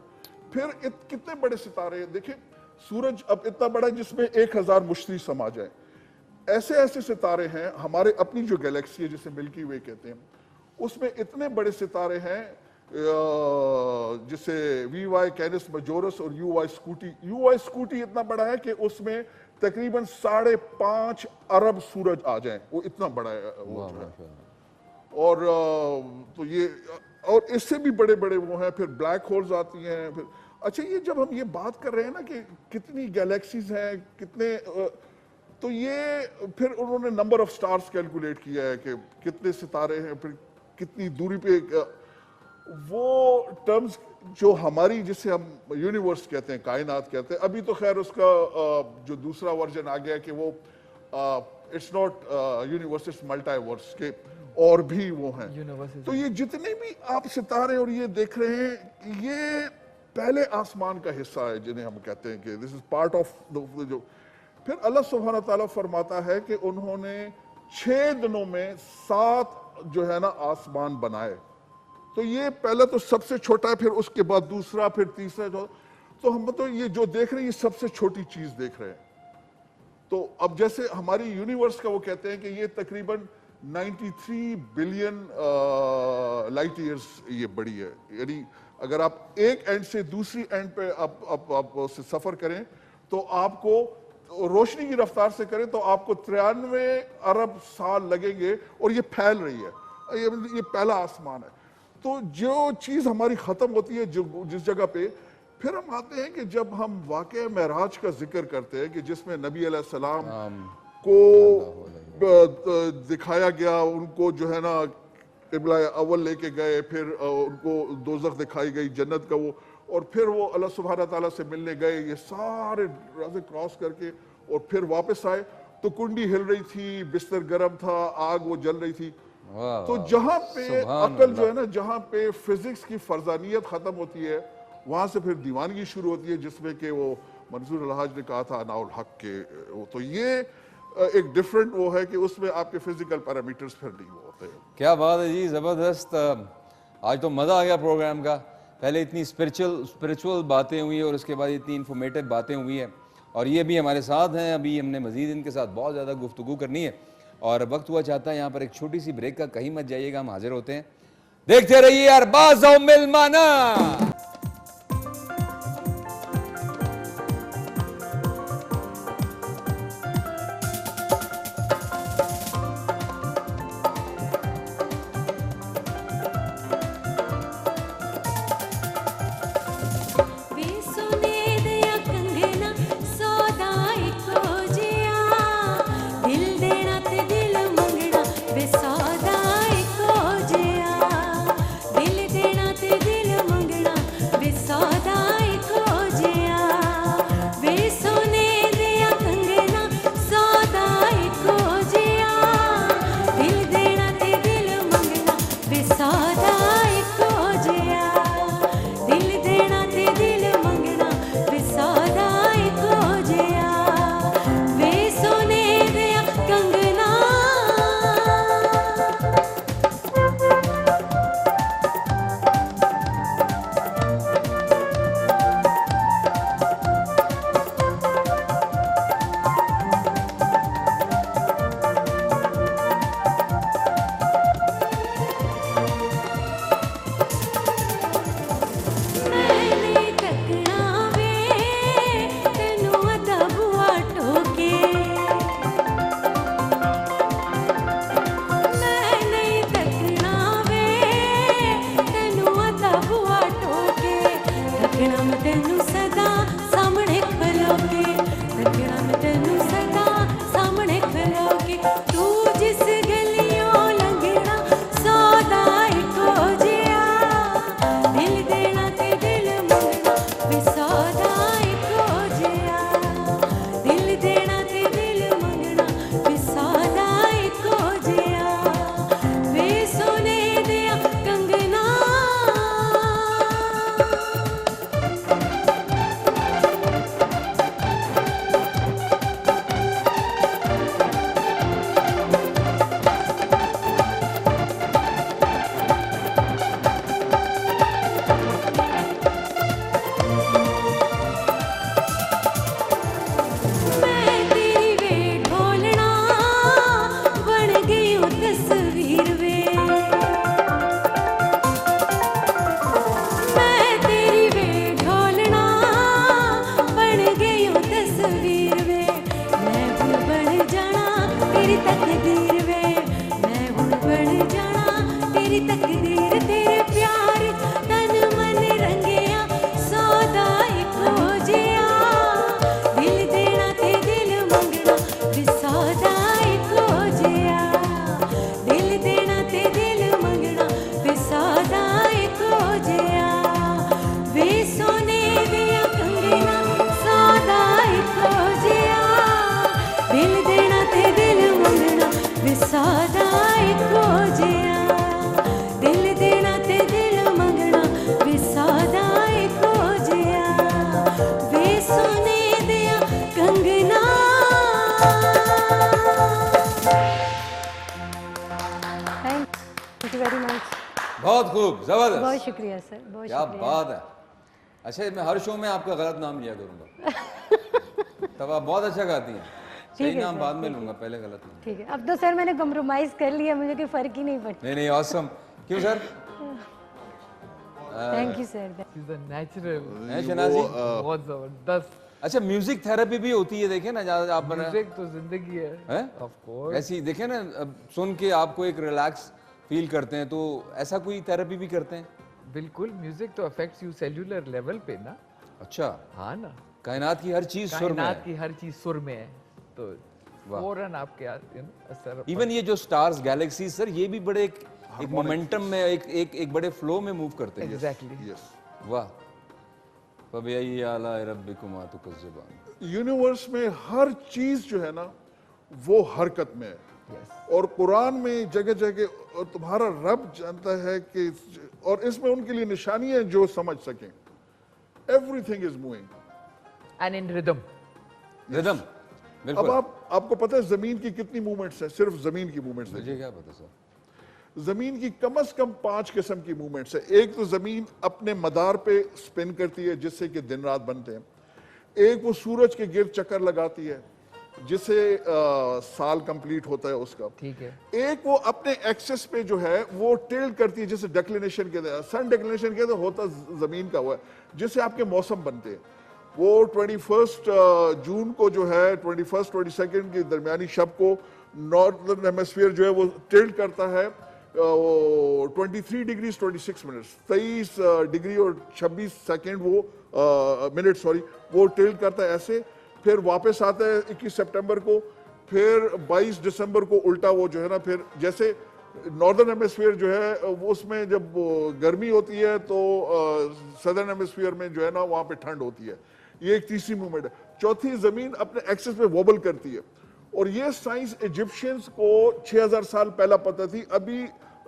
फिर कितने बड़े सितारे हैं, देखिए सूरज अब इतना बड़ा है जिसमें 1000 मुश्तरी समा जाए। ऐसे ऐसे सितारे हैं, हमारे अपनी जो गैलेक्सी है जिसे मिल्की वे कहते हैं, उसमें इतने बड़े सितारे हैं जिसे VY कैनिस मजोरस और UY स्कूटी। UY स्कूटी इतना बड़ा है कि उसमें तकरीबन 5.5 अरब सूरज आ जाएं, वो इतना बड़ा है वो जो है। और तो ये, और इससे भी बड़े बड़े वो हैं। फिर ब्लैक होल्स आती हैं। फिर अच्छा, ये जब हम ये बात कर रहे हैं ना कि कितनी गैलेक्सीज हैं, कितने, तो ये फिर उन्होंने नंबर ऑफ स्टार्स कैलकुलेट किया है कि कितने सितारे हैं, फिर कितनी दूरी पे, वो टर्म्स जो हमारी, जिसे हम यूनिवर्स कहते हैं, कायनात कहते हैं। अभी तो खैर उसका जो दूसरा वर्जन आ गया कि वो it's not universe, it's multiverse के और भी वो हैं। तो ये जितने भी आप सितारे और ये देख रहे हैं, ये पहले आसमान का हिस्सा है जिन्हें हम कहते हैं कि दिस इज पार्ट ऑफ जो। फिर अल्लाह सुब्हानहू तआला फरमाता है कि उन्होंने 6 दिनों में 7 जो है ना आसमान बनाए। तो ये पहला तो सबसे छोटा है, फिर उसके बाद दूसरा, फिर तीसरा। तो हम तो ये जो देख रहे हैं ये सबसे छोटी चीज देख रहे हैं। तो अब जैसे हमारी यूनिवर्स का वो कहते हैं कि ये तकरीबन 93 बिलियन लाइट ईयर्स ये बड़ी है। यानी अगर आप एक एंड से दूसरी एंड पे आप उससे सफर करें तो आपको रोशनी की रफ्तार से करें तो आपको 93 अरब साल लगेंगे, और ये फैल रही है। ये पहला आसमान है। तो जो चीज हमारी खत्म होती है जो जिस जगह पे, फिर हम आते हैं कि जब हम वाक़या महराज का जिक्र करते हैं कि जिसमें नबी अलैहिस्सलाम को दिखाया गया, उनको जो है ना किबला अव्वल लेके गए, फिर उनको दोज़ख दिखाई गई, जन्नत का वो, और फिर वो अल्लाह सुब्हाना ताला से मिलने गए, ये सारे रास्ते क्रॉस करके और फिर वापस आए तो कुंडी हिल रही थी, बिस्तर गर्म था, आग वो जल रही थी। वाह, तो वाह, जहां पे सुभान अकल जो अल्लाह। है ना, जहां पे फिजिक्स की फर्जानियत खत्म होती है, वहां से फिर दीवानगी शुरू होती है, जिसमें कि वो मंसूर अलहाज ने कहा था अनाउल हक के तो ये एक डिफरेंट वो है कि उसमें आपके फिजिकल पैरामीटर्स फिर नहीं वो होते हैं। क्या बात है जी, जबरदस्त। आज तो मजा आ गया प्रोग्राम का। पहले इतनी स्पिरिचुअल बातें हुई और उसके बाद इतनी इंफॉर्मेटिव बातें हुई हैं, और ये भी हमारे साथ हैं। अभी हमने मजीद इनके साथ बहुत ज़्यादा गुफ्तगू करनी है और वक्त हुआ चाहता है यहाँ पर एक छोटी सी ब्रेक का। कहीं मत जाइएगा, हम हाजिर होते हैं। देखते रहिए अरबाज़ और मिलमाना। वे सुने दिया कंगना सौदा इको जिया दिल देना ते दिल मंगना वे सौदा इको जिया दिल देना ते दिल मंगना वे सौदा इको जिया वे सुने दिया कंगना सौदा इको जिया दिल देना ते दिल मंगना वे सौदा इको जिया दिल देना ते दिल मंगना वे सौदा इको जिया वे सोने दिया कंगना मैंने तकना वे तेनू अदा बुआ टोके मैंने तकना वे तेनू अदा बुआ टोके तकना मैं तेनू सदा सामने खलोके तकना मैं तेनू सदा सामने खलोके तू जिस गलियों लंघना सौदा इको जिया दिल देना ते दिल मंगना वे सौदा इको जिया दिल देना ते दिल मंगना वे सौदा इको जिया वे सोने दिया कंगना मैं तेरी वे ढोलना बन गई हूँ तस्वीर वे मैं तेरी वे ढोलना बन गई हूँ तस्वीर वे मैं हुण बन जाना तेरी तकदीर वे मैं हुण बन जाना तेरी तकदीर तेरे प्यार तन मन रंगिया सौदा इको जिया दिल देना ते दिल मंगना वे सौदा इको जिया दिल देना ते दिल मंगना वे सौदा इको जिया वे सोने दिया कंगना सौदा इको जिया दिल देना ते दिल मंगना वे सौदा इको जिया दिल देना ते दिल मंगना वे सौदा इको जिया वे सोने दिया Kangana thank you very much. बहुत खूब, जबरदस्त। बहुत शुक्रिया सर, बहुत क्या शुक्रिया। बात है। अच्छा, मैं हर शो में आपका गलत नाम लिया करूंगा। तब आप बहुत अच्छा गाती हैं। सही है नाम सर, बाद में लूंगा, पहले गलत नाम। ठीक है, अब तो सर मैंने कम्प्रोमाइज कर लिया, मुझे कोई फर्क ही नहीं पड़ता। नहीं नहीं, ऑसम। क्यों sir? Thank you sir. Is a natural हैं शनाजी? बहुत जबरदस्त अच्छा, म्यूजिक थेरेपी भी होती है, देखे ना, ज्यादा आप बना म्यूजिक तो जिंदगी है हैं? ऑफ कोर्स ऐसी देखे ना, अब सुन के आपको एक रिलैक्स फील करते हैं, तो ऐसा कोई थेरेपी भी करते हैं? बिल्कुल म्यूजिक तो अफेक्ट्स यू सेल्यूलर लेवल पे ना। अच्छा, हाँ ना, कायनात की हर चीज सुर में कायनात है। की हर चीज सुर में है तो वाह। फौरन आपके असर इवन ये जो स्टार्स गैलेक्सीज सर, ये भी बड़े एक मोमेंटम में, एक बड़े फ्लो में मूव करते हैं। एग्जैक्टली यस वाह। फबिअय्यि आलाइ रब्बिकुमा तुकज़्ज़िबान। यूनिवर्स में हर चीज जो है ना वो हरकत में है। और कुरान में जगह जगह तुम्हारा रब जानता है कि, और इसमें उनके लिए निशानी है जो समझ सकें। Everything is moving and in rhythm. Rhythm, अब बिल्कुल। आपको पता है जमीन की कितनी मूवमेंट्स है? सिर्फ जमीन की मूवमेंट्स है। मुझे क्या पता सर। जमीन की कम से कम 5 किस्म की मूवमेंट्स है। एक तो जमीन अपने मदार पे स्पिन करती है जिससे कि दिन रात बनते हैं। एक वो सूरज के गिर्द चक्कर लगाती है जिससे साल कंप्लीट होता है उसका। ठीक है। एक वो अपने एक्सेस पे जो है वो टिल्ट करती है, जैसे डिक्लिनेशन कहते हैं, सन डिक्लिनेशन कहते हैं, होता जमीन का हुआ है, जिससे आपके मौसम बनते हैं। वो 21 जून को जो है 21 22 की दरमियानी शब को नॉर्दर्न हेमिस्फीयर जो है वो टिल्ट करता है 23 डिग्री 26 मिनट्स, 23 डिग्री और 26 सेकेंड वो मिनट सॉरी, वो टिल्ट करता है ऐसे। फिर वापस आता है 21 सितंबर को, फिर 22 दिसंबर को उल्टा वो जो है ना, फिर जैसे नॉर्दर्न हेमिस्फीयर जो है वो उसमें जब गर्मी होती है तो सदर्न हेमिस्फीयर में जो है ना वहां पे ठंड होती है। ये एक तीसरी मूवमेंट है। चौथी, जमीन अपने एक्सेस पे वॉबल करती है, और ये साइंस इजिप्शियंस को 6000 साल पहला पता थी। अभी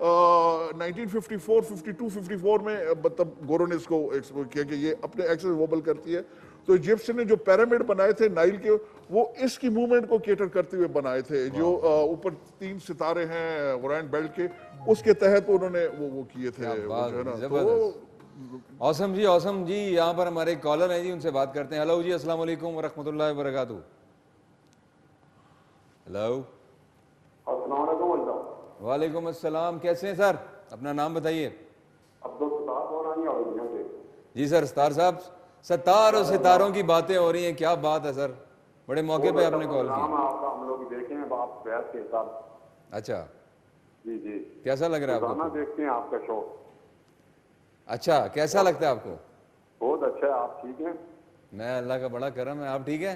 1954 52 54 में मतलब गोरो ने इसको एक्सप्लोर किया कि ये अपने एक्सेस वॉबल करती है। तो इजिप्शियन ने जो पिरामिड बनाए थे नाइल के, वो इसकी मूवमेंट को केटर करते हुए बनाए थे। जो ऊपर 3 सितारे हैं ओरायन बेल्ट के, उसके तहत उन्होंने वो किए थे। वो जो है ना, तो औसम जी, औसम जी। यहाँ पर हमारे कॉलर हैं जी, उनसे बात करते हैं। हेलो जी, अस्सलाम वालेकुम व रहमतुल्लाहि व बरकातहू। हेलो। वालेकुम अस्सलाम, कैसे हैं सर? अपना नाम बताइए। जी सर, सत्तार साहब, सत्तार और सितारों की बातें हो रही हैं, क्या बात है सर, बड़े मौके पे आपने कॉल की। हम लोग देखे हैं आप बहस के साथ। अच्छा, जी जी, कैसा लग रहा है रोजाना आपको? देखते हैं आपका शो। अच्छा, कैसा लगता है आपको? बहुत अच्छा है। आप ठीक हैं? मैं अल्लाह का बड़ा करम है, आप ठीक है?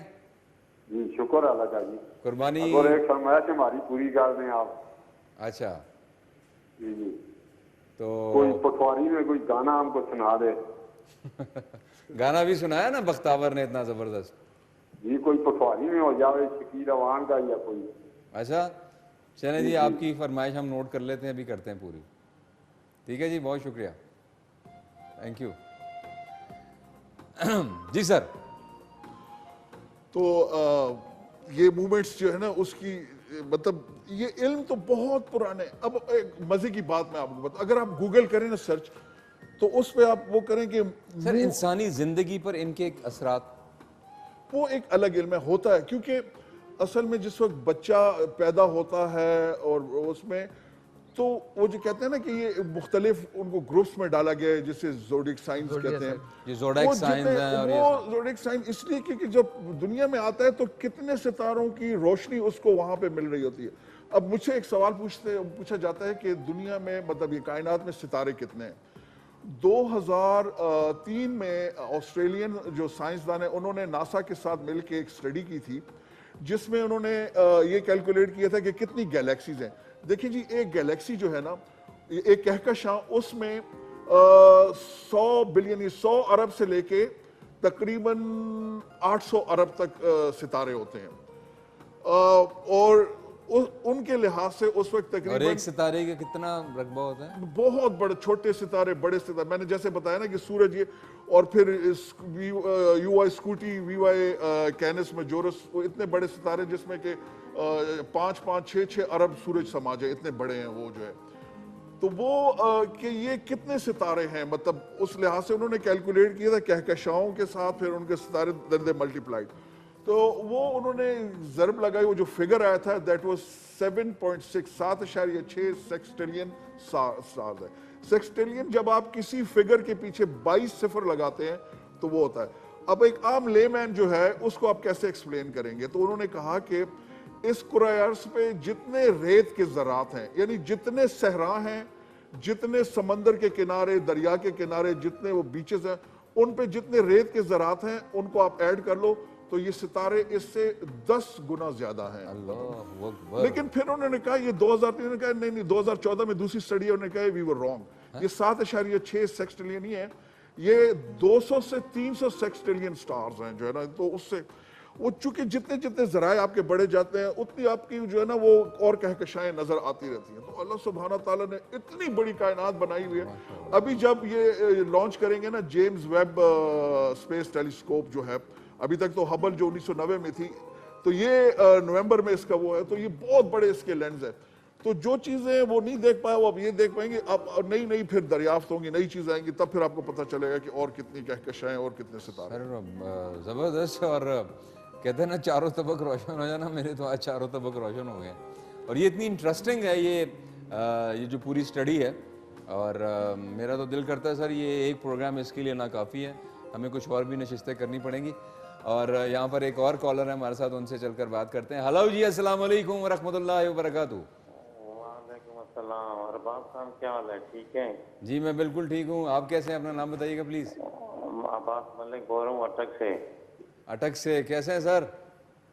जी शुक्र अल्लाह का जी। कुर्बानी। और एक फरमाइश हमारी पूरी कर दें आप। अच्छा, जी जी, तो कोई पटवारी में कोई गाना हमको सुना दे। गाना भी सुनाया ना बख्तावर ने इतना जबरदस्त। जी कोई पटवारी में हो जाए, शकील अवान का या कोई। अच्छा, चलें जी, आपकी फरमाइश हम नोट कर लेते हैं, अभी करते हैं पूरी। ठीक है जी, बहुत शुक्रिया, थैंक यू। Ji sir. तो ये मूवमेंट्स जो है ना उसकी मतलब ये इल्म तो बहुत पुराने। अब एक मजे की बात मैं आपको बता, अगर आप गूगल करें ना सर्च, तो उस पे आप वो करें कि सर इंसानी जिंदगी पर इनके असरात, वो एक अलग इल्म है, होता है। क्योंकि असल में जिस वक्त बच्चा पैदा होता है और उसमें तो वो जो कहते हैं ना कि ये मुख्तलिफ उनको ग्रुप्स में डाला गया है, जिसे जोडिक साइंस कहते हैं। ये ज़ोडिएक साइंस हैं और ये वो जोडिक साइंस इसलिए क्योंकि जब दुनिया में आता है तो कितने सितारों की रोशनी उसको वहां पे मिल रही होती है। अब मुझसे एक सवाल पूछा जाता है कि दुनिया में मतलब ये कायनात में सितारे कितने हैं। 2003 में ऑस्ट्रेलियन जो साइंसदान है उन्होंने नासा के साथ मिलकर एक स्टडी की थी, जिसमें उन्होंने ये कैलकुलेट किया था कि कितनी गैलेक्सीज हैं। देखिए जी, एक गैलेक्सी जो है ना, एक कहकशां, उसमें 100 बिलियन 100 अरब से लेके तकरीबन 800 अरब तक सितारे होते हैं। और उनके लिहाज से उस वक्त और तकरीबन एक सितारे का कितना रकबा होता है? बहुत बड़े, छोटे सितारे, बड़े सितारे, मैंने जैसे बताया ना कि सूरज ये, और फिर यूआई स्कूटी, वीवाई कैनस मेजोरस, इतने बड़े सितारे जिसमें कि 5-5 6 अरब सूरज समा जाए, इतने बड़े हैं वो जो है। तो वो कि ये कितने सितारे हैं, मतलब उस लिहाज से उन्होंने कैलकुलेट किया था कहकशाओं के साथ, फिर उनके सितारे दे मल्टीप्लाइड। तो वो उन्होंने ज़रब लगाई, वो जो फिगर आया था दैट वाज 7.6 सेक्सटिलियन स्टार्स है। सेक्सटिलियन जब आप किसी फिगर के पीछे 22 सिफर लगाते हैं तो वो होता है। अब एक आम लेमैन जो है उसको आप कैसे एक्सप्लेन करेंगे? तो उन्होंने कहा कि इस कुरायर्स पे जितने रेत के ज़रात हैं, यानी जितने सहरा हैं, जितने समंदर के किनारे, दरिया के किनारे, जितने वो बीचेस हैं, उन पे जितने रेत के ज़रात हैं उनको आप ऐड कर लो तो ये सितारे इससे 10 गुना ज्यादा हैं। अल्लाहु अकबर। लेकिन फिर उन्होंने कहा ये 2003 में कहा नहीं 2014 में दूसरी स्टडी है, उन्होंने कहा वी वर रॉन्ग, ये 7.6 सेक्सटिलियन ही है। ये 200 से 300 सेक्सटेलियन स्टार्स हैं जो है ना, तो उससे वो चूंकि जितने जितने जराए आपके बढ़े जाते हैं उतनी आपकी जो है ना वो और कहकशाएं नजर आती रहती हैं। तो अल्लाह सुब्हाना ताला ने इतनी बड़ी कायनात बनाई हुई है। अभी जब ये लॉन्च करेंगे ना जेम्स वेब स्पेस टेलीस्कोप जो है, अभी तक तो हबल जो 1990 में थी, तो ये नवंबर में इसका वो है, तो ये बहुत बड़े इसके लेंस है। तो जो चीजें वो नहीं देख पाए वो अब ये देख पाएंगे। अब नई नई फिर दरियाफ्त होंगी, नई चीजें आएंगी, तब फिर आपको पता चलेगा कि और कितनी कहकशाएं और कितने सितारे। सर जबरदस्त। और कहते हैं ना चारों तबक रोशन हो जाना, मेरे तो आज चारों तबक रोशन हो गए। और ये इतनी इंटरेस्टिंग है ये जो पूरी स्टडी है। और मेरा तो दिल करता है सर ये एक प्रोग्राम इसके लिए ना काफ़ी है, हमें कुछ और भी नशिस्तें करनी पड़ेंगी। और यहाँ पर एक और कॉलर है हमारे साथ, उनसे चलकर बात करते हैं। हेलो जी, अस्सलाम वालेकुम व रहमतुल्लाहि व बरकातहू। वालेकुम अस्सलाम। और अब्बास खान क्या हाल है, ठीक है? जी मैं बिल्कुल ठीक हूँ, आप कैसे हैं? अपना नाम बताइएगा प्लीज़। अब्बास मलिक बोल रहा हूँ अटक से। अटक से, कैसे हैं सर?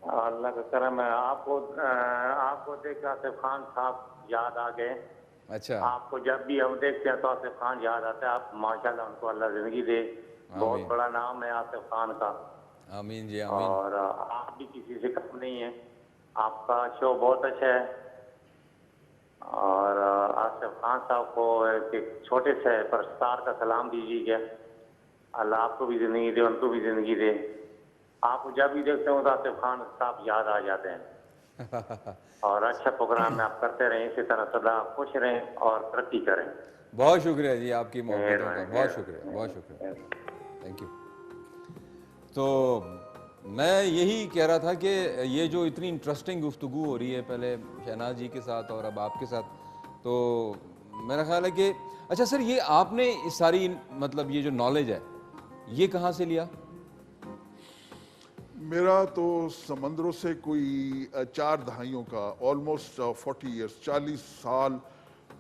अल्लाह का करम है। आपको देख आसिफ खान साहब याद आ गए। अच्छा, आपको जब भी हम देखते हैं तो आसिफ खान याद आता है। आप माशाल्लाह उनको अल्लाह जिंदगी दे। बहुत बड़ा नाम है आसिफ खान का। आमीन जी आमीन। और आप भी किसी से कम नहीं है, आपका शो बहुत अच्छा है। और आसिफ खान साहब को एक छोटे से परस्तार का सलाम दीजिएगा। अल्लाह आपको भी जिंदगी दे, उनको भी जिंदगी दे। आप जब भी देखते हो तो आसिफ खान साहब याद आ जाते हैं। और अच्छा प्रोग्राम में आप करते रहें, इसी तरह सदा खुश रहें और तरक्की करें। बहुत शुक्रिया जी आपकी मोहब्बतों का, बहुत शुक्रिया, बहुत शुक्रिया, थैंक यू। तो मैं यही कह रहा था कि ये जो इतनी इंटरेस्टिंग गुफ्तगू हो रही है, पहले शहनाज जी के साथ और अब आपके साथ, तो मेरा ख्याल है कि अच्छा सर ये आपने इस सारी मतलब ये जो नॉलेज है ये कहाँ से लिया? मेरा तो समंदरों से कोई 4 दहाइयों का, ऑलमोस्ट 40 ईयर्स, 40 साल।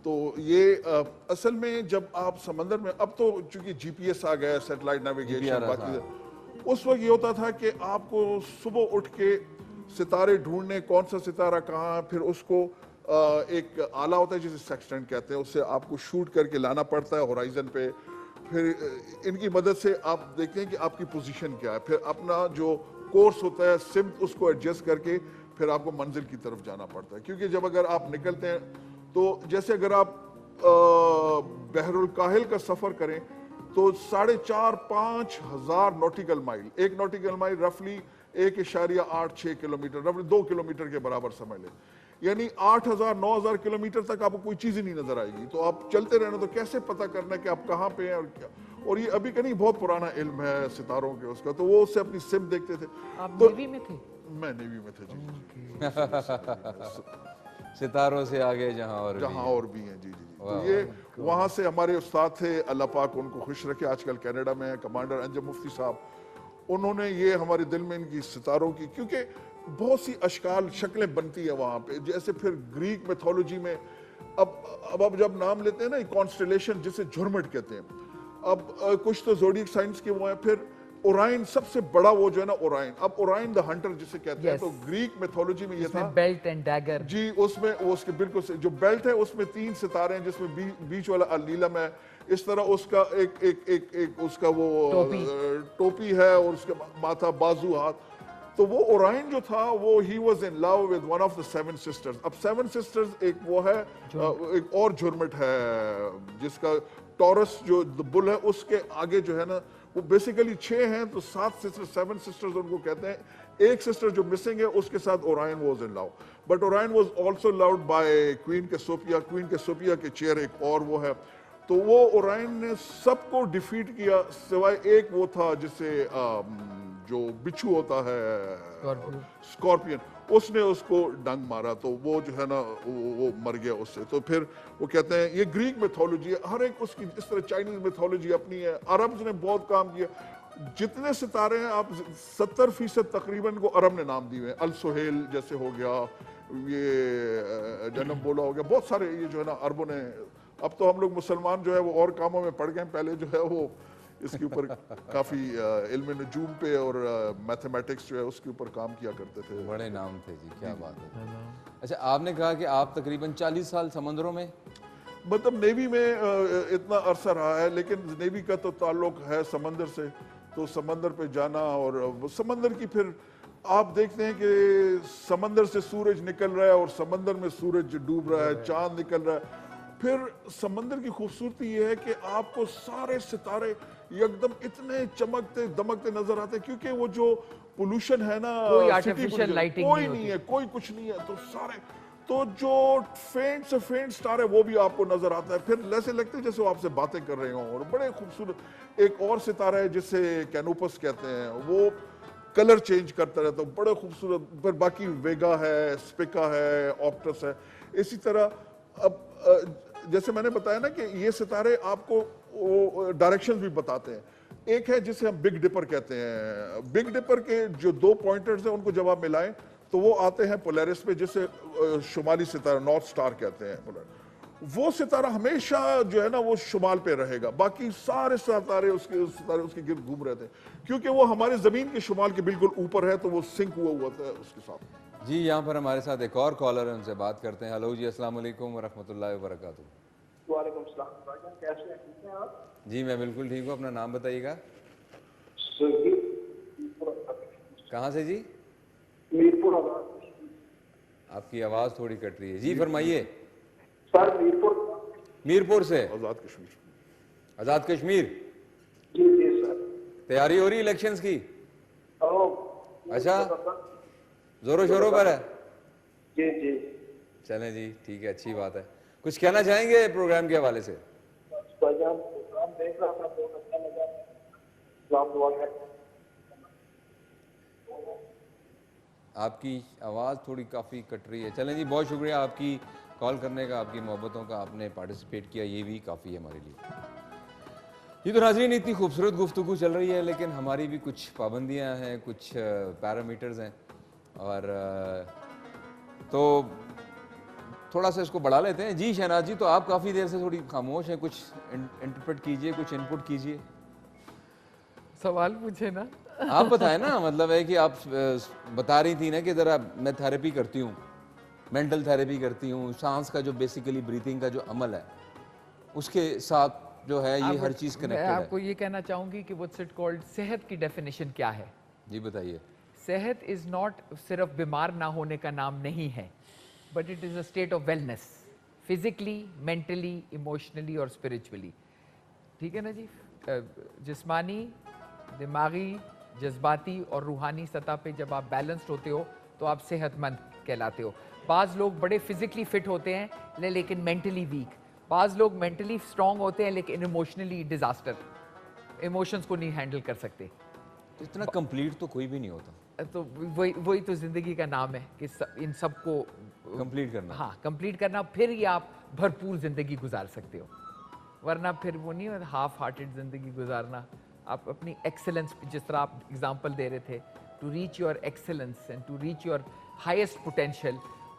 तो ये असल में जब आप समंदर में, अब तो चूंकि जीपीएस आ गया, सैटेलाइट नेविगेशन, बाकी उस वक्त ये होता था कि आपको सुबह उठ के सितारे ढूंढने, कौन सा सितारा कहाँ है, फिर उसको एक आला होता है जिसे सेक्सटेंट कहते हैं, उससे आपको शूट करके लाना पड़ता है होराइजन पे। फिर इनकी मदद से आप देखते हैं कि आपकी पोजीशन क्या है, फिर अपना जो कोर्स होता है सिम्त उसको एडजस्ट करके फिर आपको मंजिल की तरफ जाना पड़ता है। क्योंकि जब अगर आप निकलते हैं तो जैसे अगर आप बहरुल काहिल का सफर करें तो 4,500-5 हज़ार नॉटिकल माइल, एक नॉटिकल माइल रफली 1.86 किलोमीटर, रफली 2 किलोमीटर के बराबर समझ लें। यानी 8,000-9,000 किलोमीटर तक आपको कोई चीज ही नहीं नजर आएगी। तो आप चलते रहना, तो कैसे पता करना है कि आप कहाँ पे हैं और क्या। और ये अभी का नहीं, बहुत पुराना इल्म है सितारों के उसका। तो वो उससे अपनी सिम देखते थे। आप तो नेवी में थे? मैं नेवी में थे जी। सितारों से आगे जहां और भी हैं जी जी जी। तो ये वहाँ से हमारे उस्ताद थे, अल्लाह पाक उनको खुश रखे, आजकल कनाडा में है, कमांडर अंजम मुफ्ती साहब। उन्होंने ये हमारे दिल में इनकी सितारों की, क्योंकि बहुत सी अशकाल शक्लें बनती है वहाँ पे। जैसे फिर ग्रीक मैथोलॉजी में अब जब नाम लेते हैं ना कॉन्स्टेलेशन, जिसे झुरमट कहते हैं, अब कुछ तो ज़ोडिएक साइंस के वो हैं। फिर ओराइन सबसे बड़ा वो जो है ना ओराइन, अब ओराइन द हंटर जिसे कहते हैं। तो ग्रीक मैथोलॉजी में ये था बेल्ट एंड डैगर जी, उसमें वो उसके बिल्कुल से जो बेल्ट है उसमें 3 सितारे हैं, जिसमें बीच वाला अलीलम है। इस तरह उसका एक उसका वो टोपी है और उसके माथा, बाजू, हाथ। तो वो ओराइन जो था वो he was in love with one of the 7 sisters. अब 7 सिस्टर्स एक वो है, एक और झुरमट है जिसका टॉरस जो बुल है उसके आगे जो है ना, वो बेसिकली 6 हैं। तो 7 सिस्टर, 7 सिस्टर्स उनको कहते हैं। एक सिस्टर जो मिसिंग है उसके साथ Orion was in love, but Orion was also loved by queen Cassiopeia. Queen Cassiopeia के चेयर एक और वो है। तो वो ओराइन ने सबको डिफीट किया सिवाय एक वो था जिसे जो बिच्छू होता है, स्कॉर्पियन, उसने उसको डंग मारा। तो वो जो है ना वो मर गया उससे। तो फिर वो कहते हैं ये ग्रीक मैथोलॉजी है, हर एक उसकी इस तरह चाइनीज मैथोलॉजी अपनी है। अरब्स ने बहुत काम किया। जितने सितारे हैं आप 70% तकरीबन को अरब ने नाम दिए हैं। अल सुहेल जैसे हो गया, ये जन्म बोला हो गया, बहुत सारे ये जो है ना अरबों ने। अब तो हम लोग मुसलमान जो है वो और कामों में पड़ गए, पहले जो है वो इसके ऊपर काफी इल्म नजूम पे और मैथमेटिक्स जो है उसके ऊपर काम किया करते थे। बड़े नाम थे जी, क्या बात है। अच्छा, आपने कहा कि आप तकरीबन 40 साल समंदरों में? मतलब नेवी में इतना अरसा रहा है, लेकिन नेवी का तो ताल्लुक है समंदर से, तो समंदर पे जाना और वो समंदर की फिर आप देखते हैं कि समंदर से सूरज निकल रहा है और समंदर में सूरज डूब रहा है, चांद निकल रहा है। फिर समंदर की खूबसूरती ये है कि आपको सारे सितारे एकदम इतने चमकते दमकते नजर आते हैं, क्योंकि वो जो पोल्यूशन है ना, कोई city artificial pollution, lighting कोई नहीं नहीं होती। है, कोई कुछ नहीं है, तो सारे, तो जो फेंट से फेंट स्टार है वो भी आपको नजर आता है। फिर ऐसे लगते हैं जैसे वो आपसे बातें कर रहे हों, और बड़े खूबसूरत। एक और सितारा है जिसे कैनोपस कहते हैं, वो कलर चेंज करता रहता है, बड़े खूबसूरत। फिर बाकी वेगा है, स्पिका है, ऑप्टस है, इसी तरह। अब जैसे मैंने बताया ना कि ये सितारे आपको डायरेक्शन भी बताते हैं। एक है जिसे हम बिग डिपर कहते हैं। बिग डिपर के जो 2 पॉइंटर्स हैं उनको जब आप मिलाएं तो वो आते हैं पोलैरिस पे, जिसे शुमाली सितारा, नॉर्थ स्टार कहते हैं। वो सितारा हमेशा जो है ना वो शुमाल पे रहेगा, बाकी सारे सितारे उसके गिर्द घूम रहे थे, क्योंकि वो हमारे जमीन के शुमाल के बिल्कुल ऊपर है, तो वो सिंक हुआ था उसके साथ। जी, यहाँ पर हमारे साथ एक और कॉलर है, उनसे बात करते हैं। हेलो जी, अस्सलाम वालेकुम वरहमतुल्लाहि वबरकातुहू। वालेकुम सलाम भाईजान, कैसे हैं? ठीक हैं आप? जी मैं बिल्कुल ठीक हूँ, अपना नाम बताइएगा। कहाँ से जी? मीरपुर आजाद। आपकी आवाज़ थोड़ी कट रही है जी, फरमाइए। सर मीरपुर। मीरपुर से। आजाद कश्मीर। आज़ाद कश्मीर। जी जी सर। तैयारी हो रही इलेक्शंस की? अच्छा, जी जोरों शोरों पर है? जी। चलें जी, ठीक है, अच्छी बात है। कुछ कहना चाहेंगे प्रोग्राम के हवाले से? भाईजान प्रोग्राम देख रहा था, बहुत अच्छा लगा। आप दुआ करें। आपकी आवाज़ थोड़ी काफ़ी कट रही है। चलें जी, बहुत शुक्रिया आपकी कॉल करने का, आपकी मोहब्बतों का, आपने पार्टिसिपेट किया, ये भी काफ़ी है हमारे लिए। ये तो नाज़रीन इतनी खूबसूरत गुफ्तगू चल रही है, लेकिन हमारी भी कुछ पाबंदियां हैं, कुछ पैरामीटर्स हैं, और तो थोड़ा सा इसको बढ़ा लेते हैं। जी शहनाज जी, तो आप काफ़ी देर से थोड़ी खामोश हैं, कुछ इंटरप्रेट कीजिए, कुछ इनपुट कीजिए। सवाल पूछे ना। आप बताएं ना, मतलब है कि आप बता रही थी ना कि ज़रा मैं थेरेपी करती हूँ, मेंटल थेरेपी करती हूँ, सांस का जो बेसिकली ब्रीथिंग का जो अमल है उसके साथ जो है ये हर चीज़ मैं कनेक्टेड आपको है। ये कहना चाहूंगी कि व्हाट्स इट कॉल्ड, सेहत की डेफिनेशन क्या है? जी बताइए। सेहत इज नॉट सिर्फ बीमार ना होने का नाम नहीं है, but it is a state of wellness, physically, mentally, emotionally और स्पिरिचुअली। ठीक है ना जी? जिस्मानी, दिमागी, जज्बाती और रूहानी सतह पे जब आप बैलेंस्ड होते हो तो आप सेहतमंद कहलाते हो। बाज़ लोग बड़े फिजिकली फिट होते हैं लेकिन मेंटली वीक, बाज़ लोग मेंटली स्ट्रांग होते हैं लेकिन इमोशनली डिजास्टर, इमोशंस को नहीं हैंडल कर सकते। तो इतना कंप्लीट तो कोई भी नहीं होता। तो वही तो ज़िंदगी का नाम है कि इन सब को कंप्लीट करना। हाँ, कंप्लीट करना, फिर ही आप भरपूर ज़िंदगी गुजार सकते हो। वरना फिर वो नहीं होता हाफ हार्टेड ज़िंदगी गुजारना। आप अपनी एक्सेलेंस, जिस तरह आप एग्जांपल दे रहे थे, to reach your excellence and to reach your highest potential,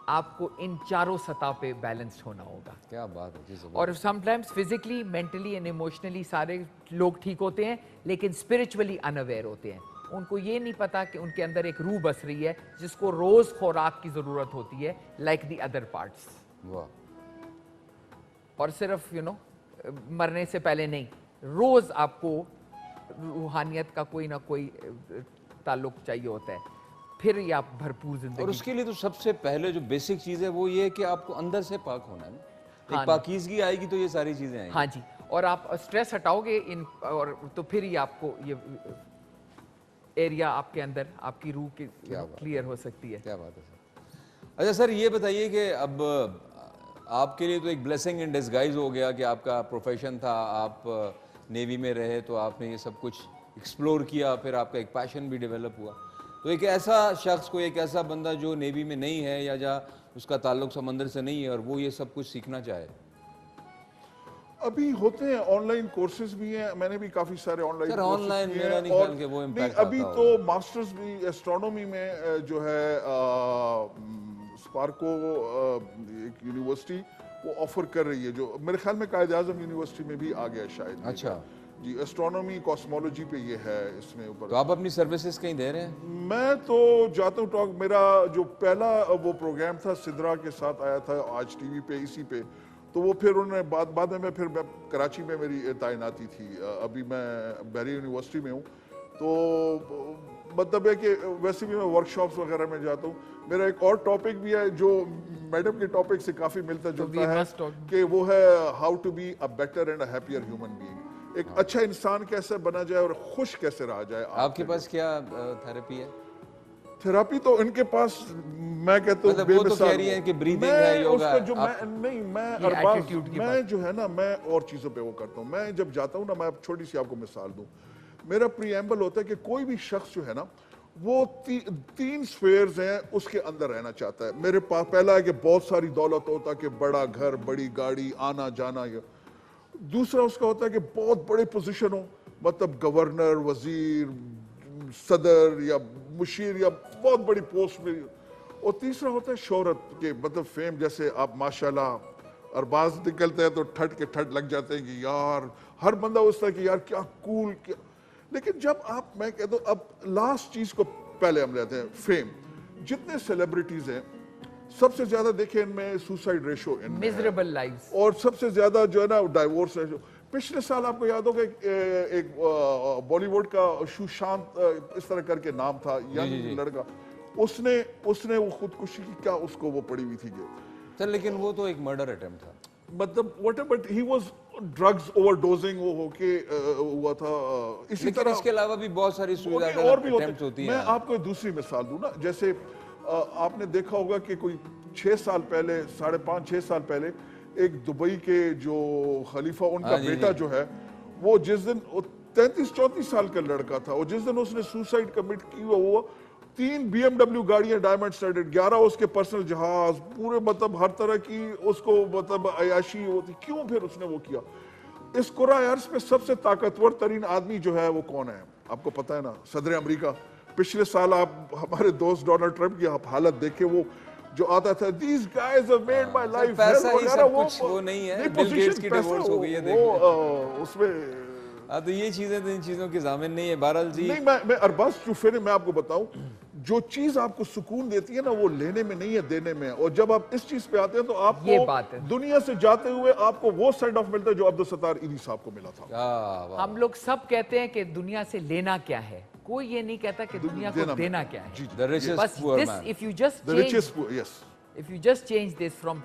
आपको इन चारों सतह पे बैलेंस्ड होना होगा। क्या बात है जी, जबरदस्त। और sometimes physically, mentally and emotionally सारे लोग ठीक होते हैं लेकिन स्पिरिचुअली अनअवेयर होते हैं। उनको ये नहीं पता कि उनके अंदर एक रूह बस रही है जिसको रोज खुराक की जरूरत होती है, लाइक द अदर पार्ट्स। वाह। और सिर्फ मरने से पहले नहीं, रोज आपको रूहानियत का कोई ना कोई ताल्लुक चाहिए होता है, फिर ही आप भरपूर और जिंदगी। उसके लिए तो सबसे पहले जो बेसिक चीज़ है वो ये है कि आपको अंदर से पाक होना है ना। हाँ एक पाकीज़गी आएगी तो ये सारी चीज़ें आएंगी। हाँ जी, और आप स्ट्रेस हटाओगे इन, और तो फिर ही आपको ये एरिया आपके अंदर, आपकी रूह के क्लियर हो सकती है। क्या बात है सर। अच्छा सर, ये बताइए कि अब आपके लिए तो एक ब्लेसिंग इन डिस्गाइज हो गया कि आपका प्रोफेशन था, आप नेवी में रहे तो आपने ये सब कुछ एक्सप्लोर किया, फिर आपका एक पैशन भी डेवलप हुआ। तो एक ऐसा शख्स, कोई एक ऐसा बंदा जो नेवी में नहीं है या जहाँ उसका ताल्लुक समंदर से नहीं है और वो ये सब कुछ सीखना चाहे, अभी होते हैं ऑनलाइन कोर्सेज भी हैं, मैंने भी काफी सारे ऑनलाइन सर ऑनलाइन मेरा नहीं ख्याल कि वो इम्पैक्ट अभी आता तो होगा। मास्टर्स भी एस्ट्रोनॉमी में जो है स्पार्को एक यूनिवर्सिटी वो ऑफर कर रही है, जो मेरे ख्याल में कायद आजम यूनिवर्सिटी में भी आ गया शायद। अच्छा जी, एस्ट्रोनॉमी कॉस्मोलॉजी पे ये है, इसमें ऊपर। तो आप अपनी सर्विसेज कहीं दे रहे हैं? मैं तो जाता हूँ टॉक, मेरा जो पहला वो प्रोग्राम था सिद्रा के साथ आया था आज टीवी पे, इसी पे, तो वो फिर उन्होंने बाद में मैं कराची में मेरी तैनाती थी। अभी मैं बहरी यूनिवर्सिटी में हूँ, तो मतलब है कि वैसे भी मैं वर्कशॉप्स वगैरह में जाता हूँ। मेरा एक और टॉपिक भी है जो मैडम के टॉपिक से काफी मिलता जुलता है, कि वो है how to be a better and a happier human being. एक अच्छा इंसान कैसे बना जाए और खुश कैसे रहा जाए। आपके पास क्या थेरेपी है? थेरापी तो इनके पास मैं कहता हूँ मतलब वो तो कह रही है कि ब्रीदिंग है, योगा है। मैं जो है ना, मैं और चीजों पे वो करता हूँ। मैं जब जाता हूँ ना, मैं छोटी सी आपको मिसाल दूं, मेरा प्रीएम्बल होता है कि कोई भी शख्स जो है ना, वो तीन स्फेयर्स हैं, उसके अंदर रहना चाहता है। मेरे पास पहला है कि बहुत सारी दौलत होता, कि बड़ा घर, बड़ी गाड़ी, आना जाना। दूसरा उसका होता है कि बहुत बड़े पोजीशन हो, मतलब गवर्नर, वजीर, सदर या मुशीर या बहुत बड़ी पोस्ट में। और तीसरा होता है शोहरत के, मतलब फेम, जैसे आप माशाल्लाह अरबाज निकलते हैं तो ठट के ठट लग जाते हैं कि यार हर बंदा उसका कि यार क्या कूल क्या। लेकिन जब आप, मैं कहता हूँ, अब लास्ट चीज को पहले हम लेते हैं, फेम। जितने सेलिब्रिटीज हैं, सबसे ज्यादा देखे इनमें सुसाइड रेशो इनमें मिजरेबल लाइव्स, और सबसे ज्यादा जो है ना डाइवोर्स रेशो। पिछले साल आपको याद होगा एक बॉलीवुड का सुशांत इस तरह करके नाम था, यंग लड़का, उसने वो खुदकुशी की, क्या उसको वो पड़ी हुई थी सर, लेकिन वो तो एक मर्डर अटेम्प्ट था। मतलब whatever, but he was drugs overdosing वो होके हुआ था। इसी तरह इसके अलावा भी बहुत सारी सुसाइडल और भी अटेम्प्ट्स होती हैं। मैं आपको दूसरी मिसाल दूं ना, जैसे आपने देखा होगा कि कोई 6 साल पहले, 5.5-6 साल पहले, एक दुबई के जो खलीफा, उनका बेटा जो है, वो जिस दिन 33-34 साल का लड़का था, और जिस दिन उसने सुसाइड कमिट की, वो 3 BMW गाड़ियां डायमंड स्टडेड, 11 उसके पर्सनल जहाज, पूरे मतलब हर तरह की उसको मतलब अयाशी होती। क्यों फिर उसने वो किया? इस कुरा अर्ज पे सबसे ताकतवर तरीन आदमी जो है वो कौन है आपको पता है ना? सदर अमेरिका। पिछले साल आप हमारे दोस्त डोनाल्ड ट्रंप की आप हालत देखे, वो जो आता था, these guys have made my life पैसा hell ही वगैरह, सब कुछ वो नहीं है। बिल position गेट्स की पैसा, डिवोर्स हो गई है, वो उसमें तो ये चीजें तो इन चीजों की जामिन नहीं है। बहरहाल जी, नहीं, मैं अरबाज चुफे ने, मैं आपको बताऊं, जो चीज आपको सुकून देती है ना, वो लेने में नहीं है, देने में है। और जब आप इस चीज पे आते हैं तो आपको ये बात है, दुनिया से जाते हुए आपको वो सेंड ऑफ मिलता है जो अब्दुल सत्तार ईदी साहब को मिला था। हम लोग सब कहते हैं कि दुनिया से लेना क्या है, कोई ये नहीं कहता कि दुनिया को देना क्या है। The richest बस poor this, man. if you just The change, richest poor, yes. if you just change this from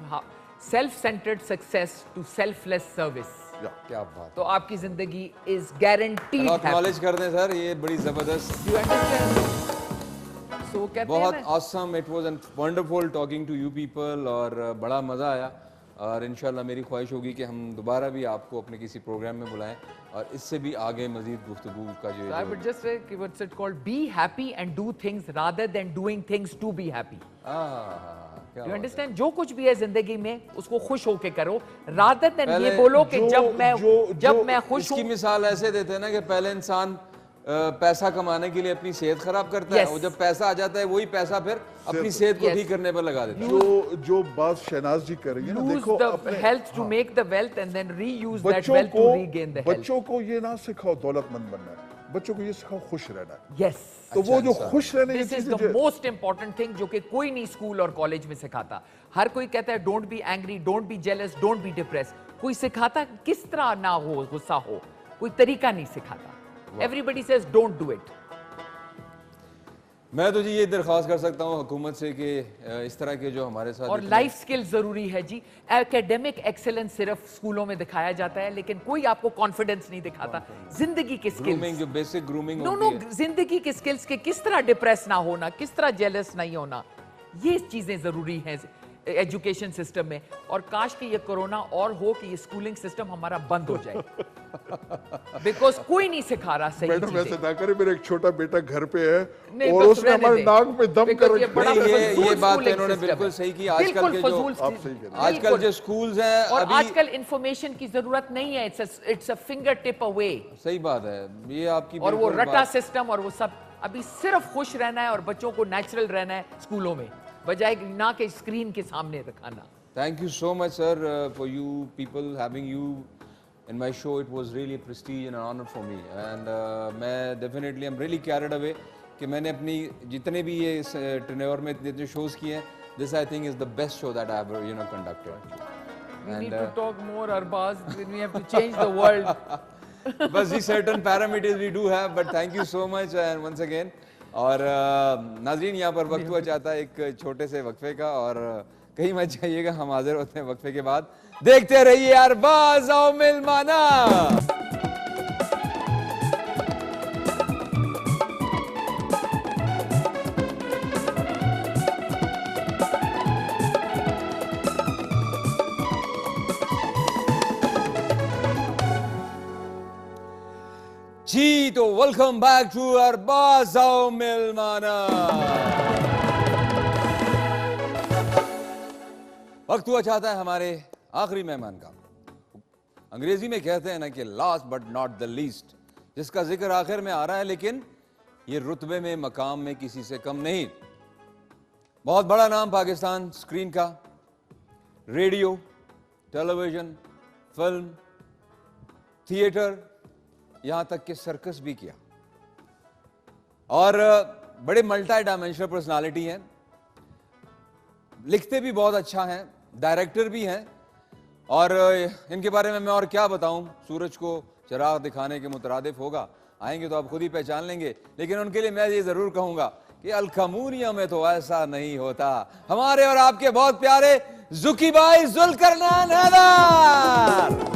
self-centered success to selfless service, क्या बात, तो आपकी जिंदगी is guaranteed happy. एक्नॉलेज कर दें सर, ये बड़ी जबरदस्त, You understand? So कहते हैं बहुत ना, awesome, it was wonderful talking to you people, और बड़ा मज़ा आया। और इंशाल्लाह मेरी ख्वाहिश होगी कि हम दोबारा भी आपको अपने किसी प्रोग्राम में बुलाएं, और इससे भी आगे मज़ीद गुफ्तगू का जो I would just say what's it called, be happy and do things rather than doing things to be happy. You understand? जो कुछ भी है जिंदगी में उसको खुश होके करो, rather than ये बोलो कि जब मैं खुश हूँ। इसकी मिसाल ऐसे देते हैं ना कि पहले इंसान पैसा कमाने के लिए अपनी सेहत खराब करता है, और जब पैसा आ जाता है वही पैसा फिर अपनी सेहत को ठीक करने पर लगा देता है। जो बात शहनाज जी करेंगे ना, देखो the health to make the wealth and then reuse that wealth to regain the health. बच्चों को ये ना सिखाओ दौलतमंद बनना है, बच्चों को ये सिखाओ खुश रहना है। Yes. तो वो जो खुश रहने की This is cheese the most important thing जो कि कोई नहीं स्कूल और कॉलेज में सिखाता। हर कोई कहता है don't be angry, don't be jealous, don't be depressed. कोई सिखाता किस तरह ना हो, गुस्सा हो, कोई तरीका नहीं सिखाता। Everybody says don't do it. मैं तो जी ये दरख्वास्त कर सकता हूँ हुकूमत से कि इस तरह के जो हमारे साथ और लाइफ स्किल जरूरी है जी। एकेडमिक एक्सेलेंस सिर्फ स्कूलों में दिखाया जाता है, लेकिन कोई आपको कॉन्फिडेंस नहीं दिखाता। जिंदगी के ग्रूमिंग, स्किल्स, जो बेसिक ग्रूमिंग नो होती है, जिंदगी के स्किल्स के किस तरह डिप्रेस ना होना, किस तरह जेलस नहीं होना, ये चीजें जरूरी हैं एजुकेशन सिस्टम में। और काश कि ये कोरोना और हो कि ये स्कूलिंग सिस्टम हमारा बंद हो जाए, बिकॉज कोई नहीं सिखा रहा सही मैडम चीजें। ऐसे ना करे, मेरा एक छोटा बेटा घर पे है नहीं, और बस उसने रहने हमारे दे। नाक में दम Because कर ये बड़ा रखा है। ये फजूल बात schooling इन्होंने system बिल्कुल है। सही की। आजकल बिल्कुल के जो फजूल आप सही कह रहे हैं। आजकल जो स्कूल्स हैं, और अभी आजकल इंफॉर्मेशन की जरूरत नहीं है, it's a finger tip away. सही बात है, ये आपकी और वो बिल्कुल रटा बात- सिस्टम और वो सब, अभी सिर्फ खुश रहना है और बच्चों को नेचुरल रहना है स्कूलों में, बजाय ना कि स्क्रीन के सामने रखाना। Thank you so much, sir, for you people having you in my show. It was really a prestige and an honor for me. And मैं definitely I'm really carried away कि मैंने अपनी जितने भी ये टेन्योर में जितने शोज किए हैं, this I think is the best show that I have conducted. We And, need to talk more, Arbaz. We have to change the world. बस जी certain parameters we do have, but thank you so much and once again. और नाजरीन यहाँ पर वक्त हुआ चाहता है एक छोटे से वक्फे का, और कहीं मत जाइएगा, हम हाजिर होते हैं वक्फे के बाद। देखते रहिए अरबाज आओ मिलमाना। जी तो वेलकम बैक टू अरबाज आओ मिलमाना। वक्त हुआ चाहता है हमारे आखिरी मेहमान का। अंग्रेजी में कहते हैं ना कि last but not the least, जिसका जिक्र आखिर में आ रहा है, लेकिन ये रुतबे में मकाम में किसी से कम नहीं। बहुत बड़ा नाम पाकिस्तान स्क्रीन का, रेडियो, टेलीविजन, फिल्म, थिएटर, यहां तक कि सर्कस भी किया, और बड़े मल्टी डायमेंशनल पर्सनालिटी हैं। लिखते भी बहुत अच्छा हैं, डायरेक्टर भी हैं, और इनके बारे में मैं और क्या बताऊं। सूरज को चिराग दिखाने के मुतरादिफ होगा, आएंगे तो आप खुद ही पहचान लेंगे। लेकिन उनके लिए मैं ये जरूर कहूंगा कि अलखमूनिया में तो ऐसा नहीं होता। हमारे और आपके बहुत प्यारे जुकी भाई जुल्करनैन हैदर।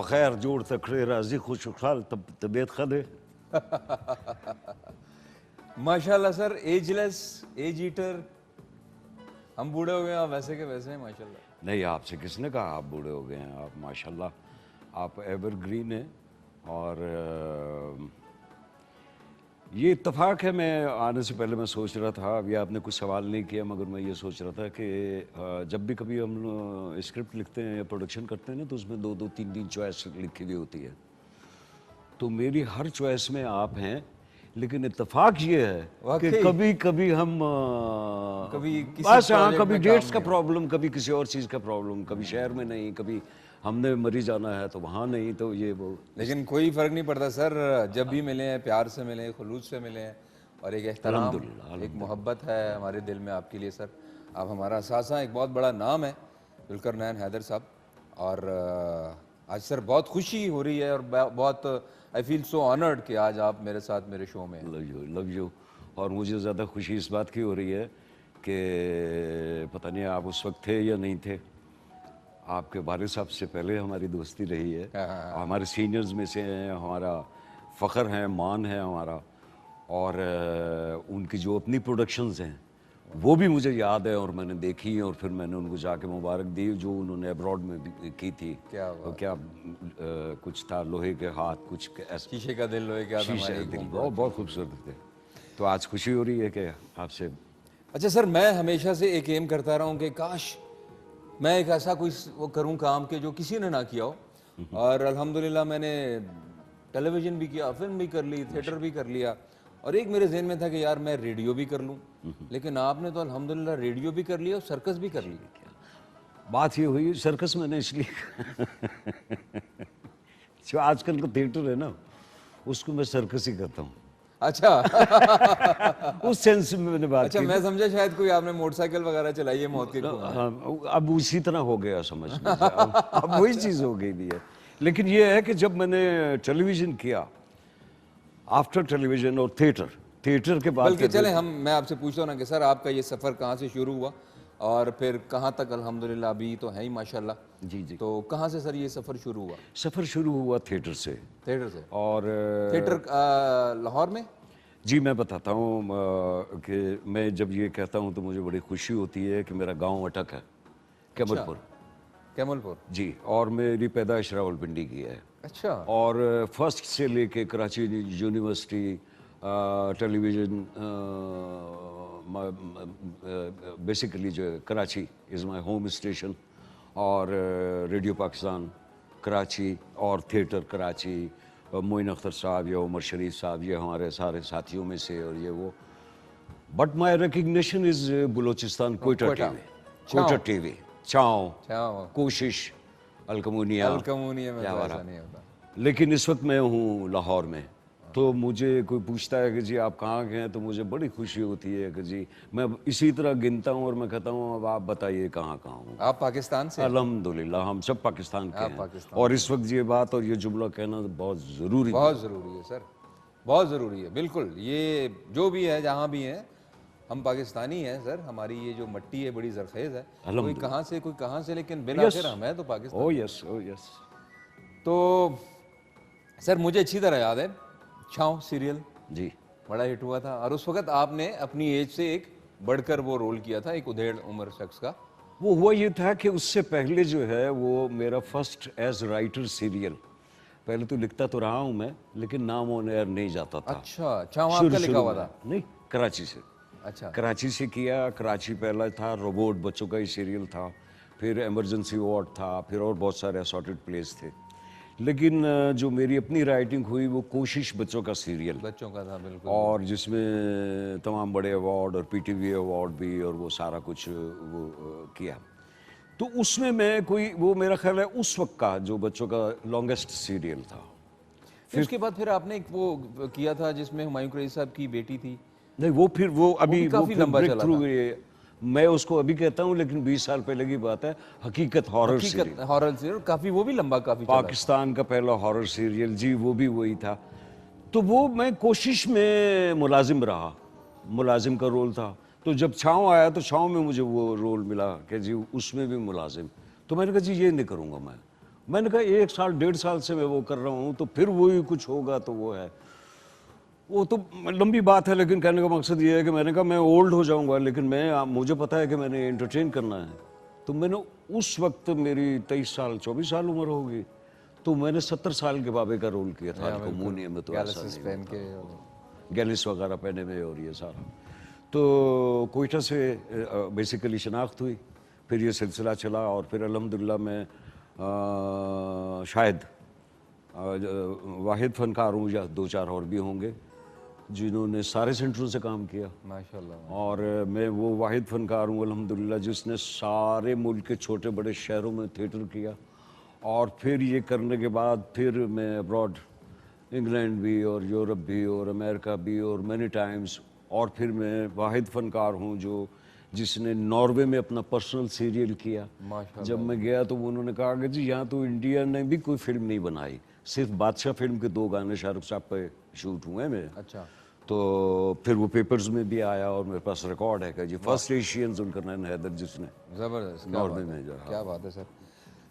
खैर जोड़ तकरे राजी खुश खाल तबीयत खदे। माशाल्लाह सर, एजलेस, एज ईटर। हम बूढ़े हो गए हैं, आप वैसे के वैसे हैं माशाल्लाह। नहीं, आपसे किसने कहा आप बूढ़े हो गए हैं? आप माशाल्लाह आप एवरग्रीन हैं। और ये इत्तेफाक है, मैं आने से पहले मैं सोच रहा था, अभी आपने कुछ सवाल नहीं किया, मगर मैं ये सोच रहा था कि जब भी कभी हम स्क्रिप्ट लिखते हैं या प्रोडक्शन करते हैं ना, तो उसमें 2-2, 3-3 चॉइस लिखी हुई होती है। तो मेरी हर चॉइस में आप हैं, लेकिन इत्तेफाक ये है कि कभी कभी हम कभी किसी बस हाँ, project कभी में डेट्स काम का नहीं। प्रॉब्लम, कभी किसी और चीज़ का प्रॉब्लम, कभी शहर में नहीं, कभी हमने मरी जाना है तो वहाँ नहीं, तो ये वो। लेकिन कोई फर्क नहीं पड़ता सर, जब भी मिले हैं प्यार से मिले हैं, खुलूस से मिले हैं, और एक एहतराम, अल्हम्दुलिल्लाह, एक मोहब्बत है हमारे दिल में आपके लिए सर। आप हमारा सासा, एक बहुत बड़ा नाम है जुल्करनैन हैदर साहब। और आज सर बहुत खुशी हो रही है, और बहुत आई फील सो ऑनर्ड कि आज आप मेरे साथ मेरे शो में हैं। Love you. और मुझे ज़्यादा खुशी इस बात की हो रही है कि पता नहीं आप उस वक्त थे या नहीं थे, आपके वालिद साहब से पहले हमारी दोस्ती रही है। हमारे सीनियर्स में से हैं, हमारा फ़ख्र है, मान है हमारा। और उनकी जो अपनी प्रोडक्शंस हैं वो भी मुझे याद है, और मैंने देखी है, और फिर मैंने उनको जाके मुबारक दी जो उन्होंने अब्रॉड में भी की थी। तो क्या कुछ था, लोहे के हाथ, कुछ ऐसा, शीशे का दिल, लोहे के हाथ, शीशे हमारे का दिल, एक बहुत बहुत खूबसूरत थे। तो आज खुशी हो रही है कि आपसे। अच्छा सर, मैं हमेशा से एक एम करता रहा हूँ कि काश मैं एक ऐसा कोई वो करूँ काम के जो किसी ने ना किया हो। और अल्हम्दुलिल्लाह मैंने टेलीविज़न भी किया, फिल्म भी कर ली, थिएटर भी कर लिया, और एक मेरे जहन में था कि यार मैं रेडियो भी कर लूँ। लेकिन आपने तो अल्हम्दुलिल्लाह रेडियो भी कर लिया और सर्कस भी कर ली। बात ये हुई, सर्कस मैंने इसलिए जो आजकल का थिएटर है ना, उसको मैं सर्कस ही कहता हूँ। अच्छा उस सेंस में मैंने बात अच्छा, की। मैं समझा शायद कोई आपने मोटरसाइकिल वगैरह चलाई है मौत के कुएं में। हाँ, अब उसी तरह हो गया समझ लीजिए। अब वही चीज़ हो गई भी है। लेकिन ये है कि जब मैंने टेलीविज़न किया, आफ्टर टेलीविज़न और थिएटर के बाद, बल्कि चले मैं आपसे पूछता हूँ ना कि सर आपका ये सफ़र कहाँ से शुरू हुआ और फिर कहाँ तक अल्हम्दुलिल्लाह अभी तो है ही माशाल्लाह। जी जी। तो कहाँ से सर ये सफ़र शुरू हुआ? सफ़र शुरू हुआ थिएटर से। थिएटर से? और थिएटर लाहौर में? जी, मैं बताता हूँ कि मैं जब ये कहता हूँ तो मुझे बड़ी खुशी होती है कि मेरा गांव अटक है, कैमलपुर। कैमलपुर जी। और मेरी पैदाइश रावलपिंडी की है। अच्छा। और फर्स्ट से लेके कराची यूनिवर्सिटी, टेलीविज़न, बेसिकली जो है Karachi is my home station, और रेडियो पाकिस्तान कराची, और थिएटर कराची, मोइन अख्तर साहब या उमर शरीफ साहब, ये हमारे सारे साथियों में से, और ये वो। But my recognition is Balochistan Quetta TV, Quetta TV. चाव, चाव, कोशिश, अलकमुनिया, अलकमुनिया में या तो वाला। ऐसा नहीं होता। लेकिन इस वक्त मैं हूँ लाहौर में, तो मुझे कोई पूछता है कि जी आप कहाँ के हैं, तो मुझे बड़ी खुशी होती है कि जी मैं इसी तरह गिनता हूँ और मैं कहता हूँ अब आप बताइए कहाँ कहाँ हूँ। आप पाकिस्तान से हैं? अल्हम्दुलिल्लाह हम सब पाकिस्तान के आप हैं, पाकिस्तान और इस वक्त ये बात और ये जुमला कहना बहुत ज़रूरी है। बहुत ज़रूरी है सर, बहुत ज़रूरी है, बिल्कुल। ये जो भी है, जहाँ भी है, हम पाकिस्तानी हैं सर। हमारी ये जो मट्टी है बड़ी जरखेज़ है, कोई कहाँ से, लेकिन बिलाखिर हम हैं तो Pakistan. Oh yes, oh yes. तो सर मुझे अच्छी तरह याद है, छाँव सीरियल जी बड़ा हिट हुआ था, और उस वक्त आपने अपनी एज से एक बढ़कर वो रोल किया था, एक उधेड़ उम्र शख्स का। वो हुआ ये था कि उससे पहले जो है वो मेरा फर्स्ट एज राइटर सीरियल, पहले तो लिखता तो रहा हूँ मैं, लेकिन नाम ऑन एयर नहीं जाता था। अच्छा, छाँव आपका लिखा हुआ था? नहीं, कराची से। अच्छा, कराची से किया। कराची पहला था, रोबोट बच्चों का ही सीरियल था, फिर इमरजेंसी वार्ड था, फिर और बहुत सारे असॉर्टेड प्लेस थे। लेकिन जो मेरी अपनी राइटिंग हुई वो कोशिश बच्चों का सीरियल, बच्चों का था बिल्कुल। और जिसमें तमाम बड़े अवार्ड और पीटीवी अवार्ड भी और वो सारा कुछ वो किया। तो उसमें मैं कोई, वो मेरा ख्याल है उस वक्त का जो बच्चों का लॉन्गेस्ट सीरियल था। फिर उसके बाद फिर आपने एक वो किया था जिसमें हुमायूं कुरैशी साहब की बेटी थी। नहीं, वो फिर वो अभी भी काफी फिर लंबा ब्रेक चला थ्रू था। ये, मैं उसको अभी कहता हूँ, लेकिन 20 साल पहले की बात है। हकीकत हॉरर सीरियल, हकीकत हॉरर सीरियल, काफी वो भी लंबा काफी चला। पाकिस्तान का पहला हॉरर सीरियल जी, वो भी वही था। तो वो मैं कोशिश में मुलाजिम रहा, मुलाजिम का रोल था। तो जब छाँव आया तो छाँव में मुझे वो रोल मिला कि जी उसमें भी मुलाजिम। तो मैंने कहा जी ये नहीं करूँगा मैंने कहा 1 साल 1.5 साल से मैं वो कर रहा हूँ, तो फिर वही कुछ होगा तो वो है। वो तो लंबी बात है, लेकिन कहने का मकसद ये है कि मैंने कहा मैं ओल्ड हो जाऊंगा, लेकिन मुझे पता है कि मैंने एंटरटेन करना है। तो मैंने उस वक्त मेरी 23 साल 24 साल उम्र होगी, तो मैंने 70 साल के बाबे का रोल किया था। अलकमुनिया में तो ऐसा गैलिसिस नहीं पहन होता। के। गैलिस वगैरह पहने में और ये सारा। तो कोयटा से बेसिकली शनाख्त हुई, फिर ये सिलसिला चला, और फिर अल्हम्दुलिल्लाह मैं शायद वाहिद फनकार हूँ, या 2-4 और भी होंगे जिन्होंने सारे सेंटरों से काम किया माशाल्लाह। और मैं वो वाहिद फनकार हूँ अल्हम्दुलिल्लाह जिसने सारे मुल्क के छोटे बड़े शहरों में थिएटर किया। और फिर ये करने के बाद फिर मैं अब्रॉड, इंग्लैंड भी और यूरोप भी और अमेरिका भी और मैनी टाइम्स, और फिर मैं वाहिद फनकार हूँ जो जिसने नॉर्वे में अपना पर्सनल सीरियल किया। जब मैं गया तो उन्होंने कहा कि जी यहाँ तो इंडिया ने भी कोई फिल्म नहीं बनाई, सिर्फ बादशाह फिल्म के 2 गाने शाहरुख साहब पे शूट हुए हैं मेरे। अच्छा, तो फिर वो पेपर्स में भी आया और मेरे पास रिकॉर्ड है कि जी फर्स्ट एशियन जुल्करनैन हैदर जिसने जबरदस्त, नॉर्वे में जो क्या बात है सर।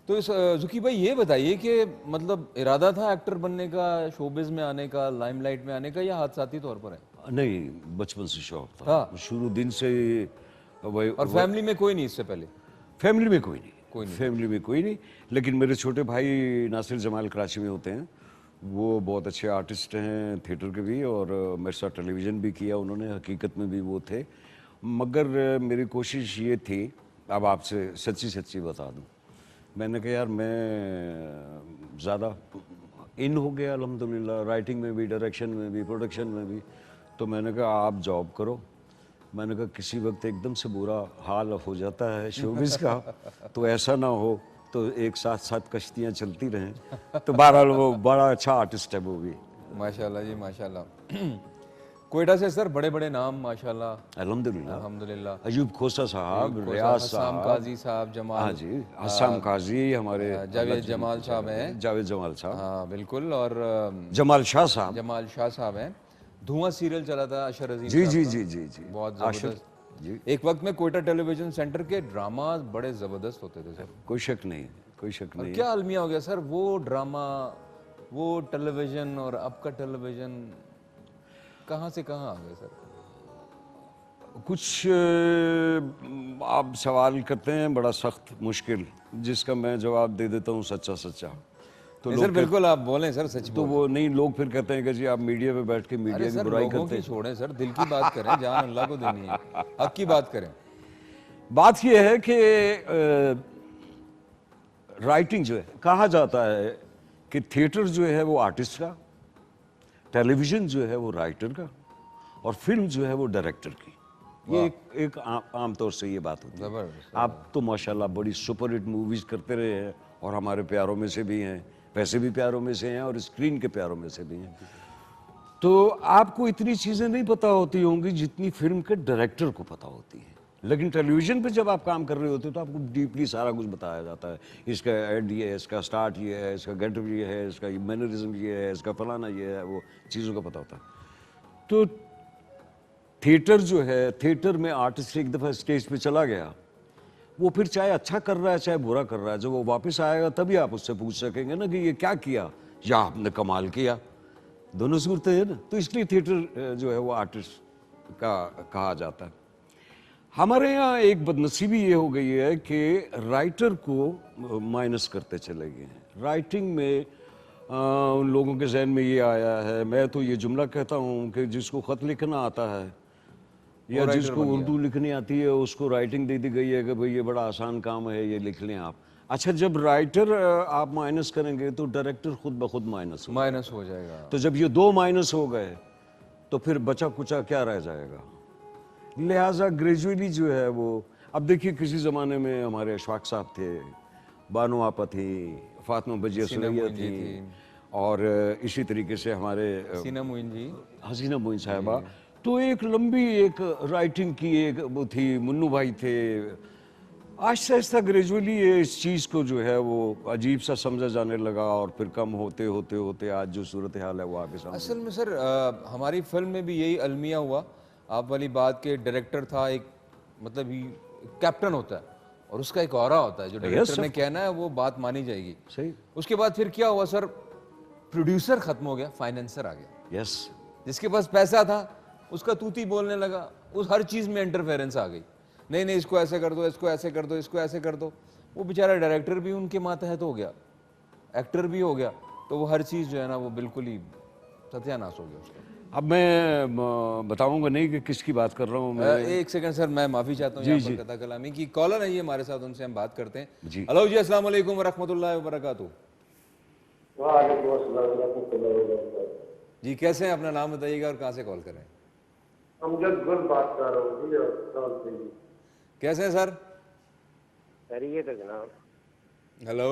तो इस जुकी भाई ये बताइए कि मतलब इरादा था एक्टर बनने का, शोबिज में आने का, लाइमलाइट में आने का, या हादसाती तौर पर है? नहीं, बचपन से शौक था, हाँ। शुरू दिन से ही वही। और फैमिली में कोई नहीं इससे पहले? फैमिली में कोई नहीं, फैमिली में कोई नहीं, लेकिन मेरे छोटे भाई नासिर जमाल कराची में होते हैं, वो बहुत अच्छे आर्टिस्ट हैं थिएटर के भी, और मेरे साथ टेलीविज़न भी किया उन्होंने, हकीकत में भी वो थे। मगर मेरी कोशिश ये थी, अब आपसे सच्ची सच्ची बता दूं, मैंने कहा यार मैं ज़्यादा इन हो गया अल्हम्दुलिल्लाह, राइटिंग में भी, डायरेक्शन में भी, प्रोडक्शन में भी। तो मैंने कहा आप जॉब करो। मैंने कहा किसी वक्त एकदम से बुरा हाल हो जाता है शोबिज़ का, तो ऐसा ना हो, तो एक साथ साथ कश्तियाँ चलती रहें। तो बहरहाल वो बड़ा अच्छा आर्टिस्ट है वो भी। माशाल्लाह जी माशाल्लाह। कोयटा से सर बड़े बड़े नाम माशाल्लाह, अल्हम्दुलिल्लाह। अल्हम्दुलिल्लाह। अयूब खोसा साहब, रियाज हसाम साहब, काजी साहब, जमाल, हाँ जी, हसाम काजी, हमारे जावेद जमाल साहब हैं। जावेद जमाल साहब, हाँ बिल्कुल, और जमाल शाह साहब, जमाल शाह साहब हैं। धुआं सीरियल चला था अशर अजीम जी साहब जी का, जी जी जी, बहुत आशिर जबरदस्त। जी, एक वक्त में कोयटा टेलीविजन सेंटर के ड्रामा बड़े जबरदस्त होते थे सर। कोई शक नहीं, कोई शक और नहीं। क्या अलमिया हो गया सर, वो ड्रामा, वो टेलीविजन और अब का टेलीविजन कहाँ से कहाँ आ गए सर? कुछ आप सवाल करते हैं बड़ा सख्त मुश्किल, जिसका मैं जवाब दे देता हूँ सच्चा सच्चा। तो सर बिल्कुल आप बोलें सर, सच तो वो नहीं, लोग फिर कहते हैं कि जी आप मीडिया पे बैठ के मीडिया की बुराई लोगों करते की हैं। छोड़ें सर, दिल की बात करें, जान अल्लाह को देनी है, हक की बात करें। बात यह है कि राइटिंग जो है, कहा जाता है कि थिएटर जो है वो आर्टिस्ट का, टेलीविज़न जो है वो राइटर का, और फिल्म जो है वो डायरेक्टर की। ये एक आम तौर से ये बात होती है। जबरदस्त। आप तो माशाल्लाह बड़ी सुपर हिट मूवीज करते रहे हैं और हमारे प्यारों में से भी हैं, वैसे भी प्यारों में से हैं और स्क्रीन के प्यारों में से भी हैं। तो आपको इतनी चीजें नहीं पता होती होंगी जितनी फिल्म के डायरेक्टर को पता होती है, लेकिन टेलीविजन पे जब आप काम कर रहे होते हो तो आपको डीपली सारा कुछ बताया जाता है। इसका एंड ये है, इसका स्टार्ट ये है, इसका गेटअप ये है, इसका मैनरिज्म ये है, इसका फलाना ये है, वो चीज़ों का पता होता है। तो थिएटर जो है, थिएटर में आर्टिस्ट एक दफ़ा स्टेज पे चला गया, वो फिर चाहे अच्छा कर रहा है चाहे बुरा कर रहा है, जब वो वापस आएगा तभी आप उससे पूछ सकेंगे ना कि ये क्या किया या आपने कमाल किया। दोनों सूरतें हैं ना, तो इसलिए थिएटर जो है वो आर्टिस्ट का कहा जाता है। हमारे यहाँ एक बदनसीबी ये हो गई है कि राइटर को माइनस करते चले गए हैं। राइटिंग में उन लोगों के जहन में ये आया है, मैं तो ये जुमला कहता हूँ कि जिसको ख़त लिखना आता है या जिसको उर्दू लिखनी आती है उसको राइटिंग दे दी गई है कि भाई ये बड़ा आसान काम है, ये लिख लें आप। अच्छा, जब राइटर आप माइनस करेंगे तो डायरेक्टर खुद ब खुद माइनस हो जाएगा। तो जब ये दो माइनस हो गए तो फिर बचा कुचा क्या रह जाएगा। लिहाजा ग्रेजुअली जो है वो, अब देखिए किसी ज़माने में हमारे अशफाक साहब थे, बानो आपा थी, फातिमा बजिया सुरैया थी, और इसी तरीके से हमारे हसीना मोइन जी, हसीना मोइन साहिबा। तो एक लंबी एक राइटिंग की एक वो थी, मुन्नू भाई थे। आहिस्ता आहिस्ता ग्रेजुअली ये इस चीज़ को जो है वो अजीब सा समझा जाने लगा और फिर कम होते होते होते आज जो सूरत हाल है वो आपके सामने। असल में सर हमारी फिल्म में भी यही अलमिया हुआ, आप वाली बात के डायरेक्टर था एक, मतलब ही कैप्टन होता है और उसका एक ऑरा होता है, जो डायरेक्टर ने कहना है वो बात मानी जाएगी। सही। उसके बाद फिर क्या हुआ सर, प्रोड्यूसर खत्म हो गया, फाइनेंसर आ गया। यस। जिसके पास पैसा था उसका तूती बोलने लगा, उस हर चीज़ में इंटरफेरेंस आ गई, नहीं नहीं इसको ऐसे कर दो, इसको ऐसे कर दो, इसको ऐसे कर दो। वो बेचारा डायरेक्टर भी उनके मातहत हो गया, एक्टर भी हो गया, तो वो हर चीज़ जो है ना वो बिल्कुल ही सत्यानाश हो गया उसका। अब मैं बताऊंगा नहीं कि किसकी बात कर रहा हूँ मैं। एक सेकंड सर, मैं माफ़ी चाहता हूँ यहाँ पर कथा कलामी की। कॉलर है ये हमारे साथ, उनसे हम बात करते हैं। हेलो जी, अस्सलाम वालेकुम वरहमतुल्लाहि वबरकातुहू। जी कैसे हैं, अपना नाम बताइएगा और कहाँ से कॉल कर रहे हैं? अमजद गुल बात कर रहा हूँ जी, अस्सलाम जी। कैसे हैं सर? खैरियत है जनाब। हेलो।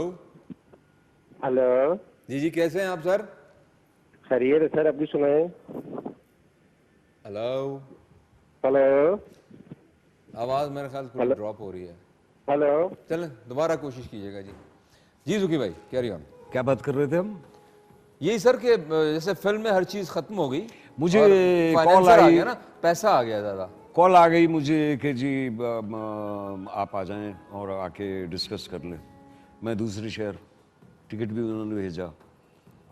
हेलो जी जी, कैसे हैं आप सर? खैरियत है सर, अभी सुनाए। हेलो। हेलो, आवाज़ मेरे ख्याल से थोड़ी ड्रॉप हो रही है। हेलो, चलें दोबारा कोशिश कीजिएगा जी। जी जुकी भाई, कैरी ऑन। क्या बात कर रहे थे हम? यही सर कि जैसे फिल्म में हर चीज़ खत्म हो गई, मुझे कॉल आ गया ना, पैसा आ गया ज़्यादा। कॉल आ गई मुझे कि जी आप आ जाएं और आके डिस्कस कर लें। मैं दूसरे शहर, टिकट भी उन्होंने भेजा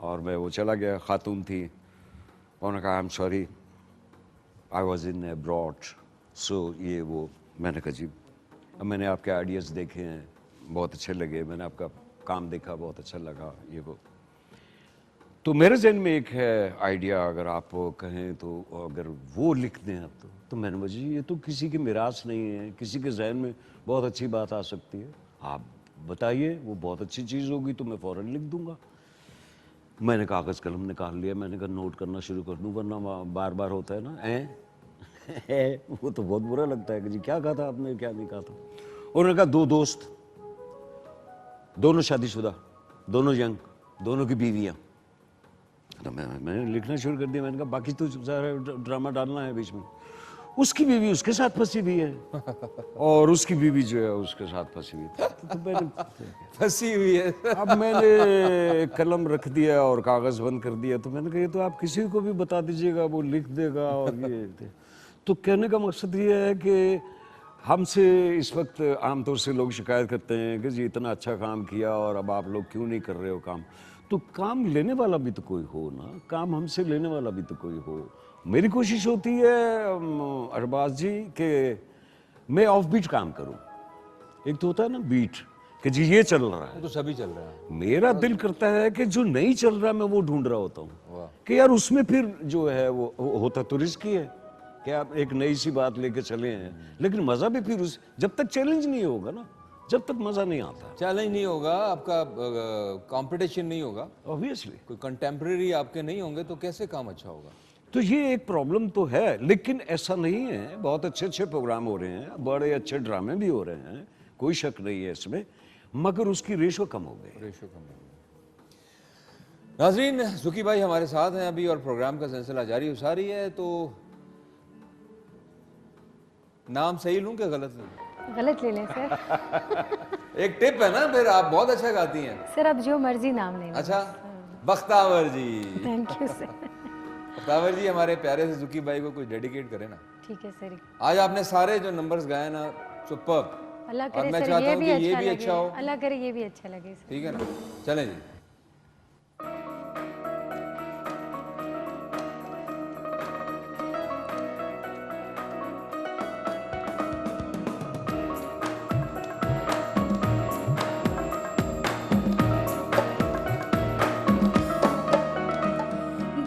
और मैं वो चला गया। खातून थी, उन्होंने कहा I am sorry I was in abroad, so ये वो। मैंने कहा जी, अब मैंने आपके आइडियाज़ देखे हैं, बहुत अच्छे लगे, मैंने आपका काम देखा, बहुत अच्छा लगा, ये वो। तो मेरे जहन में एक है आइडिया, अगर आप कहें तो, अगर वो लिख दें आप तो मैंने बोला जी ये तो किसी की मिरास नहीं है, किसी के जहन में बहुत अच्छी बात आ सकती है, आप बताइए, वो बहुत अच्छी चीज़ होगी तो मैं फ़ौरन लिख दूंगा। मैंने कागज़ कलम निकाल लिया, मैंने कहा नोट करना शुरू कर दूँ, वरना बार बार होता है ना वो तो बहुत बुरा लगता है कि जी क्या कहा था आपने, क्या नहीं कहा था। उन्होंने कहा दो दोस्त, दोनों शादीशुदा, दोनों यंग, दोनों की बीवियाँ। तो मैंने लिखना शुरू कर दिया। मैंने कहा बाकी तो सारा ड्रामा डालना है बीच में। उसकी बीवी उसके साथ फंसी हुई है और उसकी बीवी जो है उसके साथ फंसी हुई है। तो मैंने फंसी हुई है। अब मैंने कलम रख दिया और कागज़ बंद कर दिया। तो मैंने कहा ये तो आप किसी को भी बता दीजिएगा, वो लिख देगा। और ये तो कहने का मकसद ये है कि हमसे इस वक्त आमतौर से लोग शिकायत करते हैं कि जी इतना अच्छा काम किया और अब आप लोग क्यों नहीं कर रहे हो काम। तो काम लेने वाला भी तो कोई हो ना, काम हमसे लेने वाला भी तो कोई हो। मेरी कोशिश होती है अरबाज जी कि मैं ऑफ बीट काम करूं। एक तो होता है ना बीट कि जी ये चल रहा है, तो सभी चल रहा है। मेरा दिल करता है कि जो नहीं चल रहा मैं वो ढूंढ रहा होता हूँ कि यार उसमें फिर जो है वो होता तो रिस्की है कि आप एक नई सी बात लेके चले हैं, लेकिन मजा भी फिर उस जब तक चैलेंज नहीं होगा ना, जब तक मजा नहीं आता। चैलेंज नहीं होगा आपका, कंपटीशन नहीं होगा, ऑब्वियसली कोई कंटेम्प्रेरी आपके नहीं होंगे तो कैसे काम अच्छा होगा। तो ये एक प्रॉब्लम तो है, लेकिन ऐसा नहीं है, बहुत अच्छे अच्छे प्रोग्राम हो रहे हैं, बड़े अच्छे ड्रामे भी हो रहे हैं, कोई शक नहीं है इसमें, मगर उसकी रेशो कम हो गई। रेशो कम हो गई। नाजरीन, जुकी भाई हमारे साथ हैं अभी और प्रोग्राम का सिलसिला जारी हो सारी है। तो नाम सही लूं क्या गलत लूं? गलत ले लें सर। एक टिप है ना, फिर आप बहुत अच्छा गाती हैं। सर अब जो मर्जी नाम लेना। अच्छा, Bakhtawar ji. Thank you sir. Bakhtawar ji हमारे प्यारे से जुकी भाई को कुछ डेडिकेट करें ना। ठीक है सर। आज आपने सारे जो नंबर्स गाए ना, सुपर्ब। अल्लाह और करे मैं सर चाहता ये हूं भी कि ये अच्छा भी लगे। अच्छा हो। अल्लाह करे ये भी अच्छा लगे सर। ठीक है ना, चलें जी।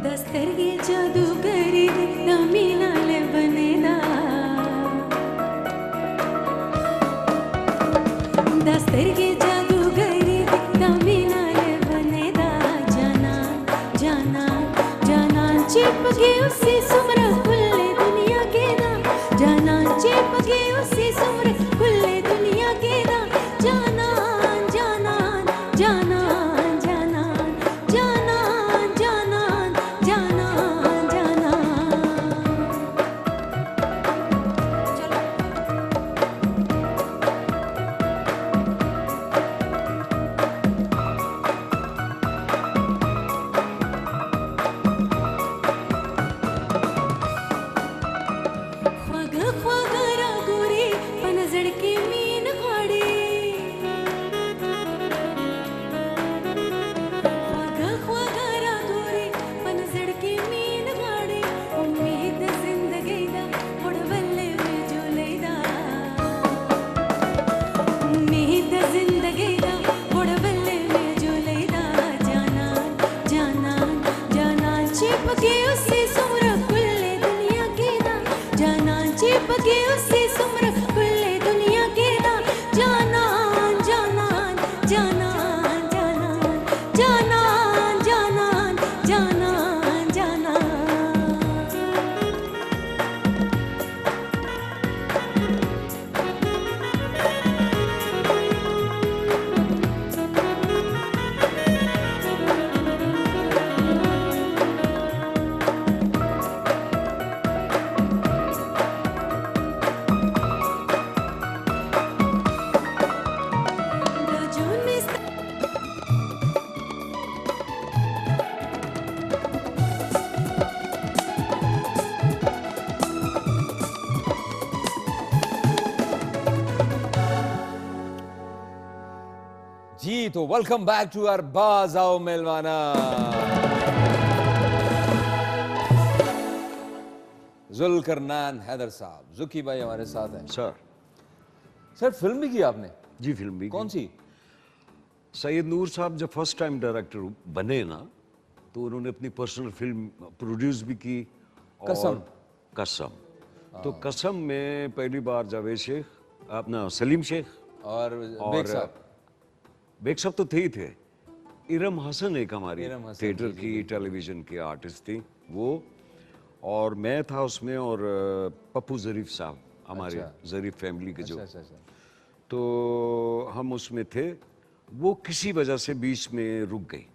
दस्तरगे जादूगरी तमिलाल बनेदा दस्तरगे जादूगरी तमिलाल बनेदा जाना जाना जाना चिपके उसी सुमर खुले दुनिया के ना जाना चिपके उसी सुमर खुले दुनिया के ना जाना जाना जाना जाना जाना जाना जाना जाना ख्वाग ख्वाग रागोरी पनजड़ के मीन खाड़ी ख्वाग ख्वाग रागोरी पनजड़ के मीन खाड़ी उम्मीद जिंदगी दा मुड़ बल्ले में जो लेदा उम्मीद जिंदगी दा मुड़ बल्ले में जो लेदा जाना जाना जाना चिपके उसी सुमर खुले दुनिया के ना जाना चिपके उसी सुमर खुले दुनिया के ना जाना जाना जाना जाना जाना जाना जाना जाना जी तो वेलकम बैक टू आवर बाज आओ मेलवाना। जुल्करनैन हैदर साहब, जुकी भाई हमारे साथ हैं। सर सर फिल्म भी की आपने? जी, फिल्म भी कौन सी? सैयद नूर साहब जब फर्स्ट टाइम डायरेक्टर बने ना, तो उन्होंने अपनी पर्सनल फिल्म प्रोड्यूस भी की। और कसम। कसम। तो कसम में पहली बार जावेद शेख, अपना सलीम शेख और बेग साहब। बेग साहब तो थे ही थे। इरम हसन एक हमारी इरम हसन, थिएटर की, टेलीविजन की आर्टिस्ट थी वो, और मैं था उसमें, और पप्पू ज़रीफ साहब हमारे ज़रीफ फैमिली के जो, अच्छा अच्छा। तो हम उसमें थे। वो किसी वजह से बीच में रुक गई।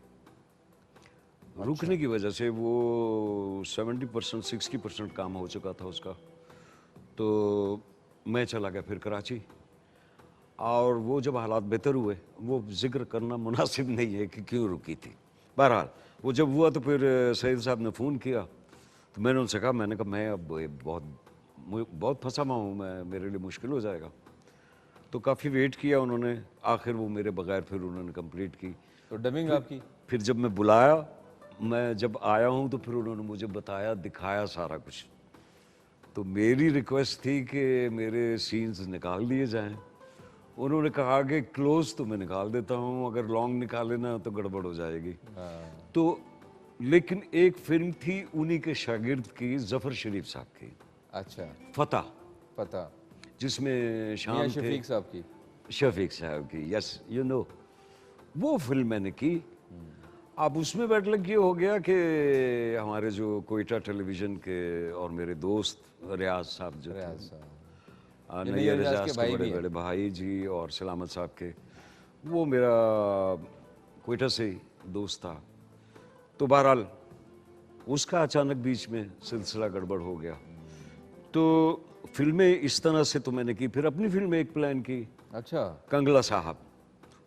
रुकने की वजह से वो 70% 60% काम हो चुका था उसका। तो मैं चला गया फिर कराची, और वो जब हालात बेहतर हुए, वो जिक्र करना मुनासिब नहीं है कि क्यों रुकी थी। बहरहाल वो जब हुआ तो फिर सैयद साहब ने फ़ोन किया, तो मैंने उनसे कहा, मैंने कहा मैं अब बहुत फंसा हुआ हूँ, मैं, मेरे लिए मुश्किल हो जाएगा। तो काफ़ी वेट किया उन्होंने, आखिर वो मेरे बगैर फिर उन्होंने कंप्लीट की। तो डबिंग आपकी? फिर जब मैं बुलाया, मैं जब आया हूँ, तो फिर उन्होंने मुझे बताया, दिखाया सारा कुछ। तो मेरी रिक्वेस्ट थी कि मेरे सीन्स निकाल दिए जाएं। उन्होंने कहा कि क्लोज तो मैं निकाल देता हूँ, अगर लॉन्ग निकाले ना तो गड़बड़ हो जाएगी। तो लेकिन एक फिल्म थी उन्हीं के शागिर्द की, जफर शरीफ साहब की, अच्छा, फतह, पता, जिसमें शाम थे, शफीक साहब की, शफीक साहब की, यस यू नो, वो फिल्म मैंने की। अब उसमें बैड लक ये हो गया कि हमारे जो कोयटा टेलीविजन के और मेरे दोस्त रियाज साहब जो थे, ये नैयर रियाज रियाज के के भाई बड़े भी हैं। बड़े भाई जी और सलामत साहब के, वो मेरा कोयटा से ही दोस्त था। तो बहरहाल उसका अचानक बीच में सिलसिला गड़बड़ हो गया। तो फिल्में इस तरह से तो मैंने की, फिर अपनी फिल्म एक प्लान की, अच्छा, कंगला साहब,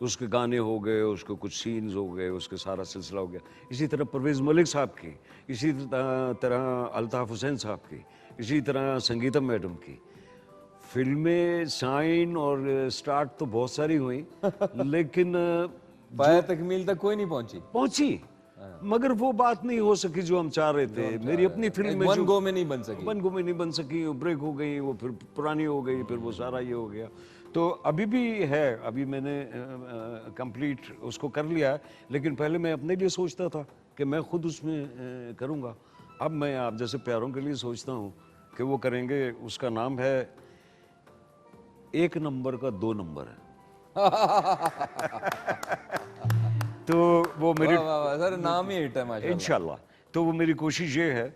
उसके गाने हो गए, उसके कुछ सीन्स हो गए, उसके सारा सिलसिला हो गया। इसी तरह परवेज़ मलिक साहब की, इसी तरह अल्ताफ़ हुसैन साहब की, इसी तरह संगीता मैडम की फिल्में साइन और स्टार्ट तो बहुत सारी हुई, लेकिन पाया तकमील तक कोई नहीं पहुंची। पहुंची, मगर वो बात नहीं हो सकी जो हम चाह रहे थे। मेरी अपनी फिल्म में वन गो में नहीं बन सकी। वन गो में नहीं बन सकी, वो ब्रेक हो गई, वो फिर पुरानी हो गई, फिर वो सारा ये हो गया। तो अभी भी है, अभी मैंने कंप्लीट उसको कर लिया है, लेकिन पहले मैं अपने लिए सोचता था कि मैं खुद उसमें करूँगा। अब मैं आप जैसे प्यारों के लिए सोचता हूँ कि वो करेंगे। उसका नाम है एक नंबर का दो नंबर है। तो वो मेरी वाह, वाह, वाह, सर नाम ही हिट है माशाल्लाह। इंशाल्लाह। तो वो मेरी कोशिश ये है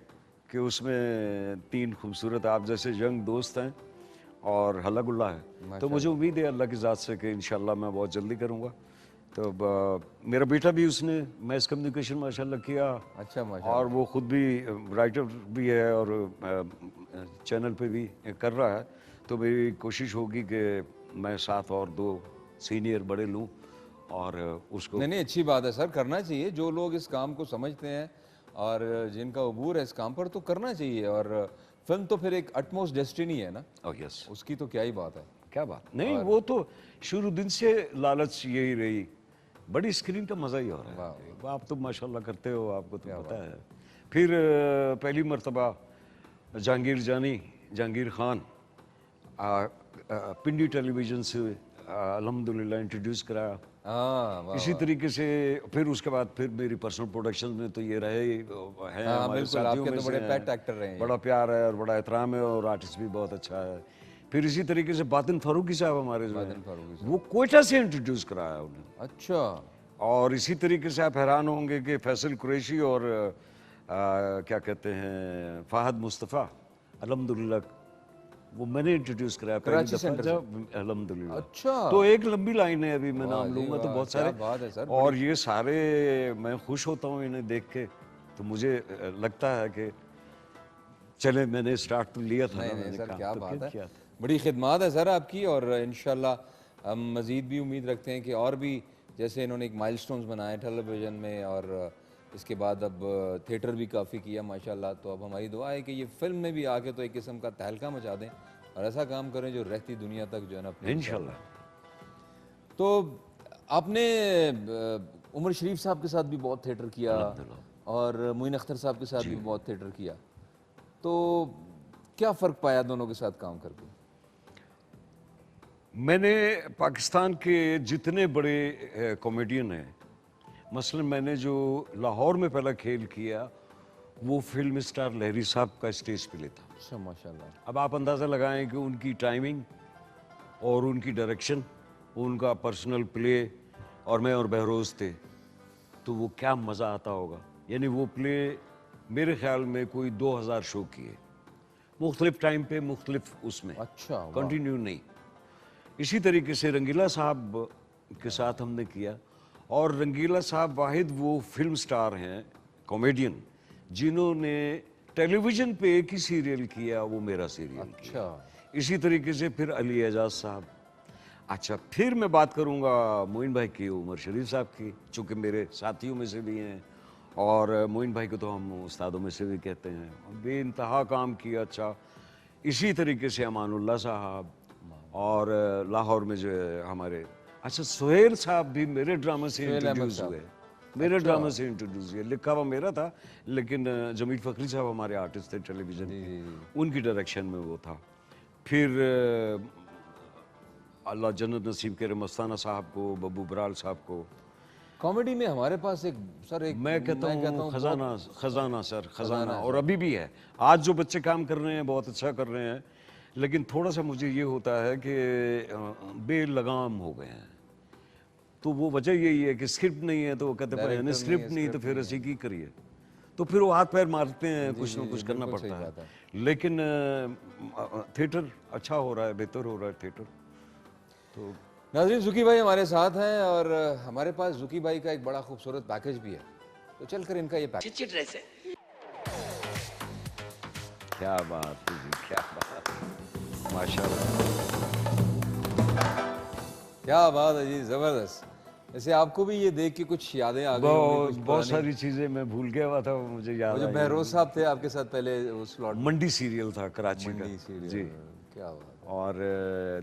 कि उसमें तीन खूबसूरत आप जैसे यंग दोस्त हैं और हल्ला गुल्ला है। तो मुझे उम्मीद है अल्लाह की ज़ात से कि इंशाल्लाह मैं बहुत जल्दी करूँगा। तो मेरा बेटा भी उसने मैस कम्युनिकेशन माशाल्लाह किया, अच्छा माशाल्लाह। और वो खुद भी राइटर भी है और चैनल पे भी कर रहा है। तो मेरी कोशिश होगी कि मैं साथ और दो सीनियर बड़े लूँ और उसको नहीं, अच्छी बात है सर, करना चाहिए। जो लोग इस काम को समझते हैं और जिनका अबूर है इस काम पर, तो करना चाहिए। और फिल्म तो फिर एक अटमोस्ट डेस्टिनी है ना, यस, उसकी तो क्या ही बात है। क्या बात नहीं, वो तो शुरू दिन से लालच यही रही। बड़ी स्क्रीन का मज़ा ही हो रहा है। आप तो माशाल्लाह करते हो, आपको तो पता है। फिर पहली मर्तबा जहांगीर खान पिंडी टेलीविजन से अल्हम्दुलिल्लाह इंट्रोड्यूस कराया। हाँ, इसी तरीके से फिर उसके बाद फिर मेरी पर्सनल प्रोडक्शन में तो ये रहे हैं हमारे बिल्कुल, साथियों आपके में तो से बड़े हैं। पेट एक्टर रहे हैं। बड़ा प्यार है और बड़ा एहतराम है और आर्टिस्ट भी बहुत अच्छा है। फिर इसी तरीके से बातिन फारूकी साहब हमारे जो हैं, वो कोयटा से इंट्रोड्यूस कराया उन्हें। अच्छा, और इसी तरीके से आप हैरान होंगे कि फैसल कुरैशी और क्या कहते हैं फहद मुस्तफ़ा, अल्हम्दुलिल्लाह वो मैंने इंट्रोड्यूस कराया कराची पहली सेंटर दफा जब, अल्हम्दुलिल्लाह। अच्छा। तो एक लंबी लाइन है, अभी मैं नाम जी लूंगा तो वाह, बहुत क्या सारे। बात है सर, और ये सारे मैं खुश होता हूँ इन्हें देख के। तो मुझे लगता है कि चले, मैंने स्टार्ट तो लिया था ना, नहीं मैंने सर, काम क्या तो बात फिर है। किया था। बड़ी खिदमत है सर आपकी, और इंशाल्लाह हम मज़ीद भी उम्मीद रखते हैं कि और भी, जैसे इन्होंने एक माइलस्टोन्स बनाए टेलीविज़न में और इसके बाद अब थिएटर भी काफ़ी किया माशाल्लाह। तो अब हमारी दुआ है कि ये फिल्म में भी आके तो एक किस्म का तहलका मचा दें और ऐसा काम करें जो रहती दुनिया तक जो है ना अपनी। इंशाल्लाह। तो आपने उमर शरीफ साहब के साथ भी बहुत थिएटर किया और मोइन अख्तर साहब के साथ भी बहुत थिएटर किया, तो क्या फ़र्क पाया दोनों के साथ काम करके? मैंने पाकिस्तान के जितने बड़े कॉमेडियन हैं, मसलन मैंने जो लाहौर में पहला खेल किया वो फिल्म स्टार लहरी साहब का स्टेज पे लेता। अच्छा माशाल्लाह। अब आप अंदाज़ा लगाएं कि उनकी टाइमिंग और उनकी डायरेक्शन, उनका पर्सनल प्ले, और मैं और बहरोज़ थे, तो वो क्या मज़ा आता होगा। यानी वो प्ले मेरे ख्याल में कोई 2000 शो किए, मुख्तलिफ टाइम पे मुख्तलिफ उसमें, अच्छा, वाह। कंटिन्यू नहीं। इसी तरीके से रंगीला साहब के साथ हमने किया, और रंगीला साहब वाहिद वो फिल्म स्टार हैं, कॉमेडियन, जिन्होंने टेलीविज़न पे एक ही सीरियल किया, वो मेरा सीरियल किया। इसी तरीके से फिर अली एजाज साहब। अच्छा, फिर मैं बात करूंगा मोइन भाई की, उमर शरीफ साहब की, चूँकि मेरे साथियों में से भी हैं और मोइन भाई को तो हम उस्तादों में से भी कहते हैं, बेइंतहा काम किया। अच्छा, इसी तरीके से अमानुल्लाह साहब, और लाहौर में जो है हमारे, अच्छा सुहेल साहब भी मेरे ड्रामा से इंट्रोड्यूस हुए, मेरे ड्रामा से इंट्रोड्यूस हुए। लिखा हुआ मेरा था, लेकिन जमील फखरी साहब हमारे आर्टिस्ट थे टेलीविज़न के, उनकी डायरेक्शन में वो था। फिर अल्लाह जन्नत नसीब करे मस्ताना साहब को, बब्बू बराल साहब को। कॉमेडी में हमारे पास एक सर, एक मैं कहता हूँ खजाना, खजाना सर, खजाना। और अभी भी है, आज जो बच्चे काम कर रहे हैं बहुत अच्छा कर रहे हैं, लेकिन थोड़ा सा मुझे ये होता है कि बेलगाम हो गए हैं। तो तो वो वजह यही है कि स्क्रिप्ट नहीं है, तो वो कहते हैं Director स्क्रिप्ट नहीं है, नहीं तो script फिर नहीं ऐसी की करिए, तो फिर वो हाथ पैर मारते हैं, कुछ ना जी, कुछ करना बिल्कुल सही पड़ता बात है। लेकिन थिएटर अच्छा हो रहा है, बेहतर हो रहा है थिएटर। तो नाज़रीन, जुकी भाई हमारे साथ हैं और हमारे पास जुकी भाई का एक बड़ा खूबसूरत पैकेज भी है, तो चलकर इनका ये पैकेज। क्या बात है जी, क्या बात, माशाल्लाह। क्या बात है जी, जबरदस्त। वैसे आपको भी ये देख के कुछ यादें आ गई होंगी, कुछ बहुत पुरानी? सारी चीजें मैं भूल गया हुआ था, वो मुझे याद वो जो आई। बहरोज साहब थे आपके साथ पहले उस स्लॉट में, मंडी सीरियल था कराची मंडी का सीरियल, जी। क्या बात है। और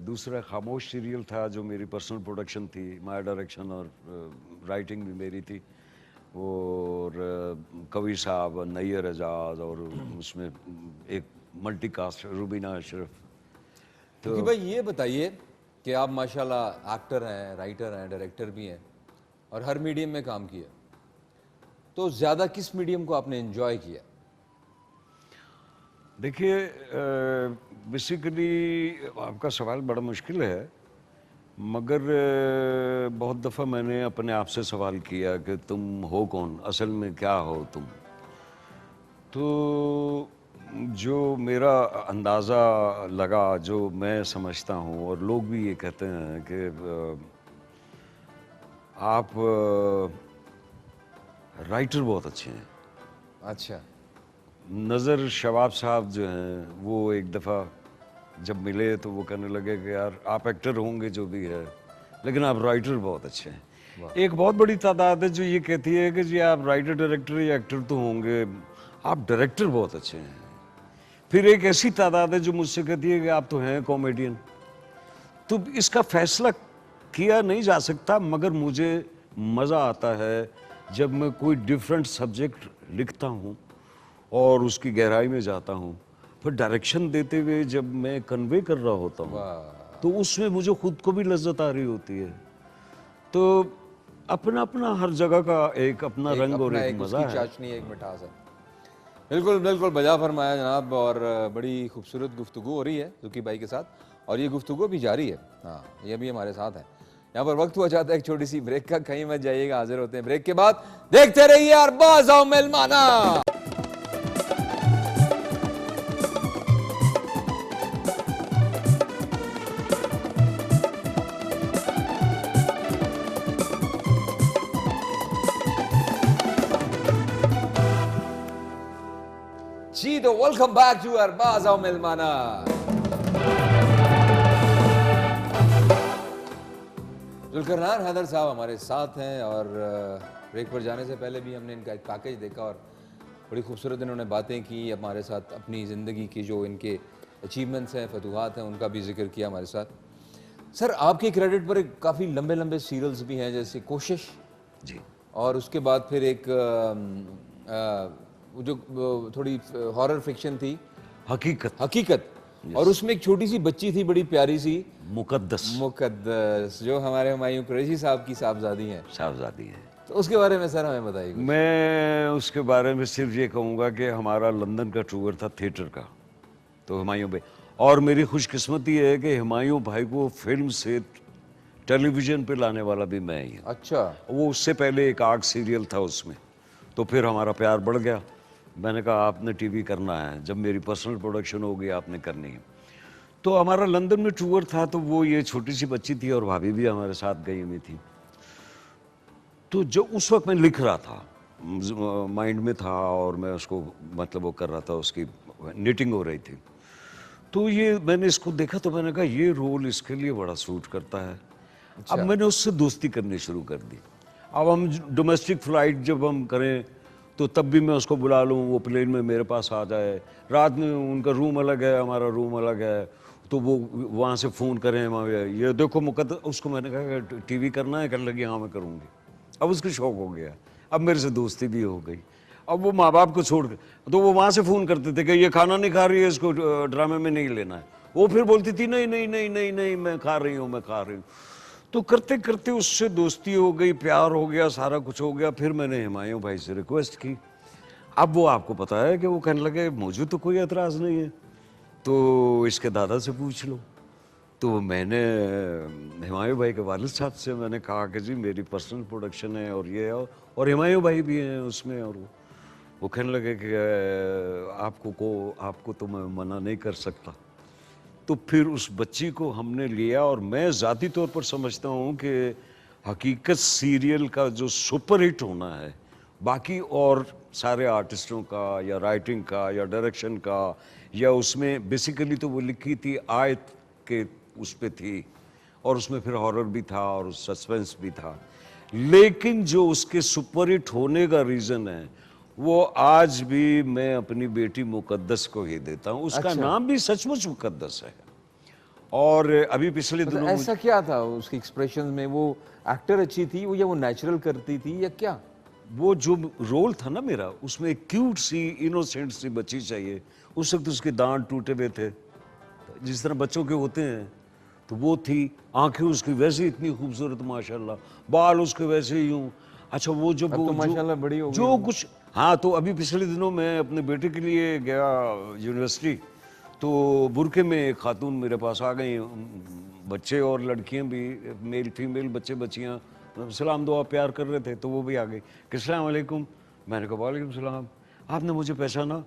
दूसरा खामोश सीरियल था जो मेरी पर्सनल प्रोडक्शन थी, माय डायरेक्शन और राइटिंग भी मेरी थी। और कवि साहब, नैयर एजाज, और उसमें एक मल्टीकास्ट रुबीना अशरफ। क्योंकि भाई ये बताइए कि आप माशाल्लाह एक्टर हैं, राइटर हैं, डायरेक्टर भी हैं और हर मीडियम में काम किया, तो ज़्यादा किस मीडियम को आपने एंजॉय किया? देखिए, बेसिकली आपका सवाल बड़ा मुश्किल है, मगर बहुत दफ़ा मैंने अपने आप से सवाल किया कि तुम हो कौन, असल में क्या हो तुम। तो जो मेरा अंदाज़ा लगा, जो मैं समझता हूँ और लोग भी ये कहते हैं कि आप राइटर बहुत अच्छे हैं। अच्छा, नज़र शवाब साहब जो हैं, वो एक दफ़ा जब मिले तो वो कहने लगे कि यार आप एक्टर होंगे जो भी है, लेकिन आप राइटर बहुत अच्छे हैं। एक बहुत बड़ी तादाद है जो ये कहती है कि जी आप राइटर, डायरेक्टर या एक्टर तो होंगे, आप डायरेक्टर बहुत अच्छे हैं। फिर एक ऐसी तादाद है जो मुझसे कहती है कि आप तो हैं कॉमेडियन। तो इसका फैसला किया नहीं जा सकता, मगर मुझे मज़ा आता है जब मैं कोई डिफरेंट सब्जेक्ट लिखता हूँ और उसकी गहराई में जाता हूँ, फिर डायरेक्शन देते हुए जब मैं कन्वे कर रहा होता हूँ, तो उसमें मुझे खुद को भी लज्जत आ रही होती है। तो अपना अपना हर जगह का एक अपना रंग और एक मज़ा उसकी है। चाशनी, एक मिठास है। बिल्कुल बिल्कुल बजा फरमाया जनाब, और बड़ी खूबसूरत गुफ्तगू हो रही है जुकी भाई के साथ, और ये गुफ्तगू भी जारी है। हाँ, ये भी हमारे साथ है। यहाँ पर वक्त हुआ चाहता है एक छोटी सी ब्रेक का, कहीं मत जाइएगा, हाजिर होते हैं ब्रेक के बाद। देखते रहिए अरबाज़ आओ मेलमाना। जी तो वेलकम बैक टू अरबाज़ आओ मेलमाना। जुल्करनार हैदर साहब हमारे साथ हैं और ब्रेक पर जाने से पहले भी हमने इनका एक पैकेज देखा और बड़ी खूबसूरत इन्होंने बातें की हमारे साथ, अपनी ज़िंदगी की जो इनके अचीवमेंट्स हैं, फतूहात हैं, उनका भी जिक्र किया हमारे साथ। सर, आपके क्रेडिट पर काफ़ी लंबे लंबे सीरियल्स भी हैं, जैसे कोशिश जी, और उसके बाद फिर एक जो थोड़ी हॉरर फिक्शन थी, हकीकत, और उसमें एक छोटी सी बच्ची थी बड़ी प्यारी सी, मुकद्दस, जो हमारे हुमायूं कुरैशी साहब की साहबजादी हैं। साहबजादी है। तो उसके बारे में सर हमें बताइए। मैं उसके बारे में सिर्फ ये कहूँगा कि हमारा लंदन का टूर था थिएटर का, तो हुमायूं भाई, और मेरी खुशकिस्मती है कि हुमायूं भाई को फिल्म से टेलीविज़न पे लाने वाला भी मैं ही हूँ। अच्छा, वो उससे पहले एक आग सीरियल था उसमें, तो फिर हमारा प्यार बढ़ गया। मैंने कहा आपने टीवी करना है, जब मेरी पर्सनल प्रोडक्शन हो गई आपने करनी है। तो हमारा लंदन में टूर था, तो वो ये छोटी सी बच्ची थी और भाभी भी हमारे साथ गई हुई थी। तो जो उस वक्त मैं लिख रहा था, माइंड में था, और मैं उसको मतलब वो कर रहा था, उसकी निटिंग हो रही थी। तो ये मैंने इसको देखा तो मैंने कहा ये रोल इसके लिए बड़ा सूट करता है। अब मैंने उससे दोस्ती करनी शुरू कर दी। अब हम डोमेस्टिक फ़्लाइट जब हम करें तो तब भी मैं उसको बुला लूँ, वो प्लेन में मेरे पास आ जाए। रात में उनका रूम अलग है, हमारा रूम अलग है, तो वो वहाँ से फ़ोन करें, वहाँ ये देखो मुकद्दर, उसको मैंने कहा कि टीवी करना है, करने लगी हाँ मैं करूँगी। अब उसको शौक़ हो गया, अब मेरे से दोस्ती भी हो गई। अब वो माँ बाप को छोड़ कर, तो वो वहाँ से फ़ोन करते थे कि ये खाना नहीं खा रही है, इसको ड्रामे में नहीं लेना है। वो फिर बोलती थी नहीं नहीं नहीं नहीं नहीं मैं खा रही हूँ, मैं खा रही हूँ। तो करते करते उससे दोस्ती हो गई, प्यार हो गया, सारा कुछ हो गया। फिर मैंने हुमायूं भाई से रिक्वेस्ट की। अब वो आपको पता है कि वो कहने लगे मुझे तो कोई एतराज़ नहीं है, तो इसके दादा से पूछ लो। तो मैंने हुमायूं भाई के वालिद साहब से मैंने कहा कि जी मेरी पर्सनल प्रोडक्शन है और ये है, और हुमायूं भाई भी हैं उसमें, और वो कहने लगे कि आपको तो मैं मना नहीं कर सकता। तो फिर उस बच्ची को हमने लिया, और मैं ज़ाती तौर पर समझता हूँ कि हकीकत सीरियल का जो सुपरहिट होना है, बाकी और सारे आर्टिस्टों का या राइटिंग का या डायरेक्शन का, या उसमें बेसिकली तो वो लिखी थी आयत के उस पे थी, और उसमें फिर हॉरर भी था और सस्पेंस भी था, लेकिन जो उसके सुपरहिट होने का रीज़न है वो आज भी मैं अपनी बेटी मुकद्दस को ही देता हूँ। उसका नाम भी सचमुच मुकद्दस है। और अभी पिछले दिनों ऐसा क्या था उसके एक्सप्रेशन में? वो एक्टर अच्छी थी वो, या वो नेचुरल करती थी, या क्या? वो जो रोल था ना मेरा, उसमें एक क्यूट सी इनोसेंट सी बच्ची चाहिए। उस वक्त उसके दांत टूटे हुए थे जिस तरह बच्चों के होते हैं, तो वो थी। आंखें उसकी वैसे इतनी खूबसूरत माशाल्लाह, बाल उसके वैसे ही यूं। अच्छा वो जो अब तो माशाल्लाह बड़ी हो गई जो कुछ, हाँ, तो अभी पिछले दिनों मैं अपने बेटे के लिए गया यूनिवर्सिटी, तो बुरके में एक खातून मेरे पास आ गई, बच्चे और लड़कियां भी, मेल फीमेल बच्चे बच्चियां सलाम दुआ प्यार कर रहे थे, तो वो भी आ गई कि अस्सलाम वालेकुम। मैंने कहा वालेकुम सलाम। आपने मुझे पहचाना?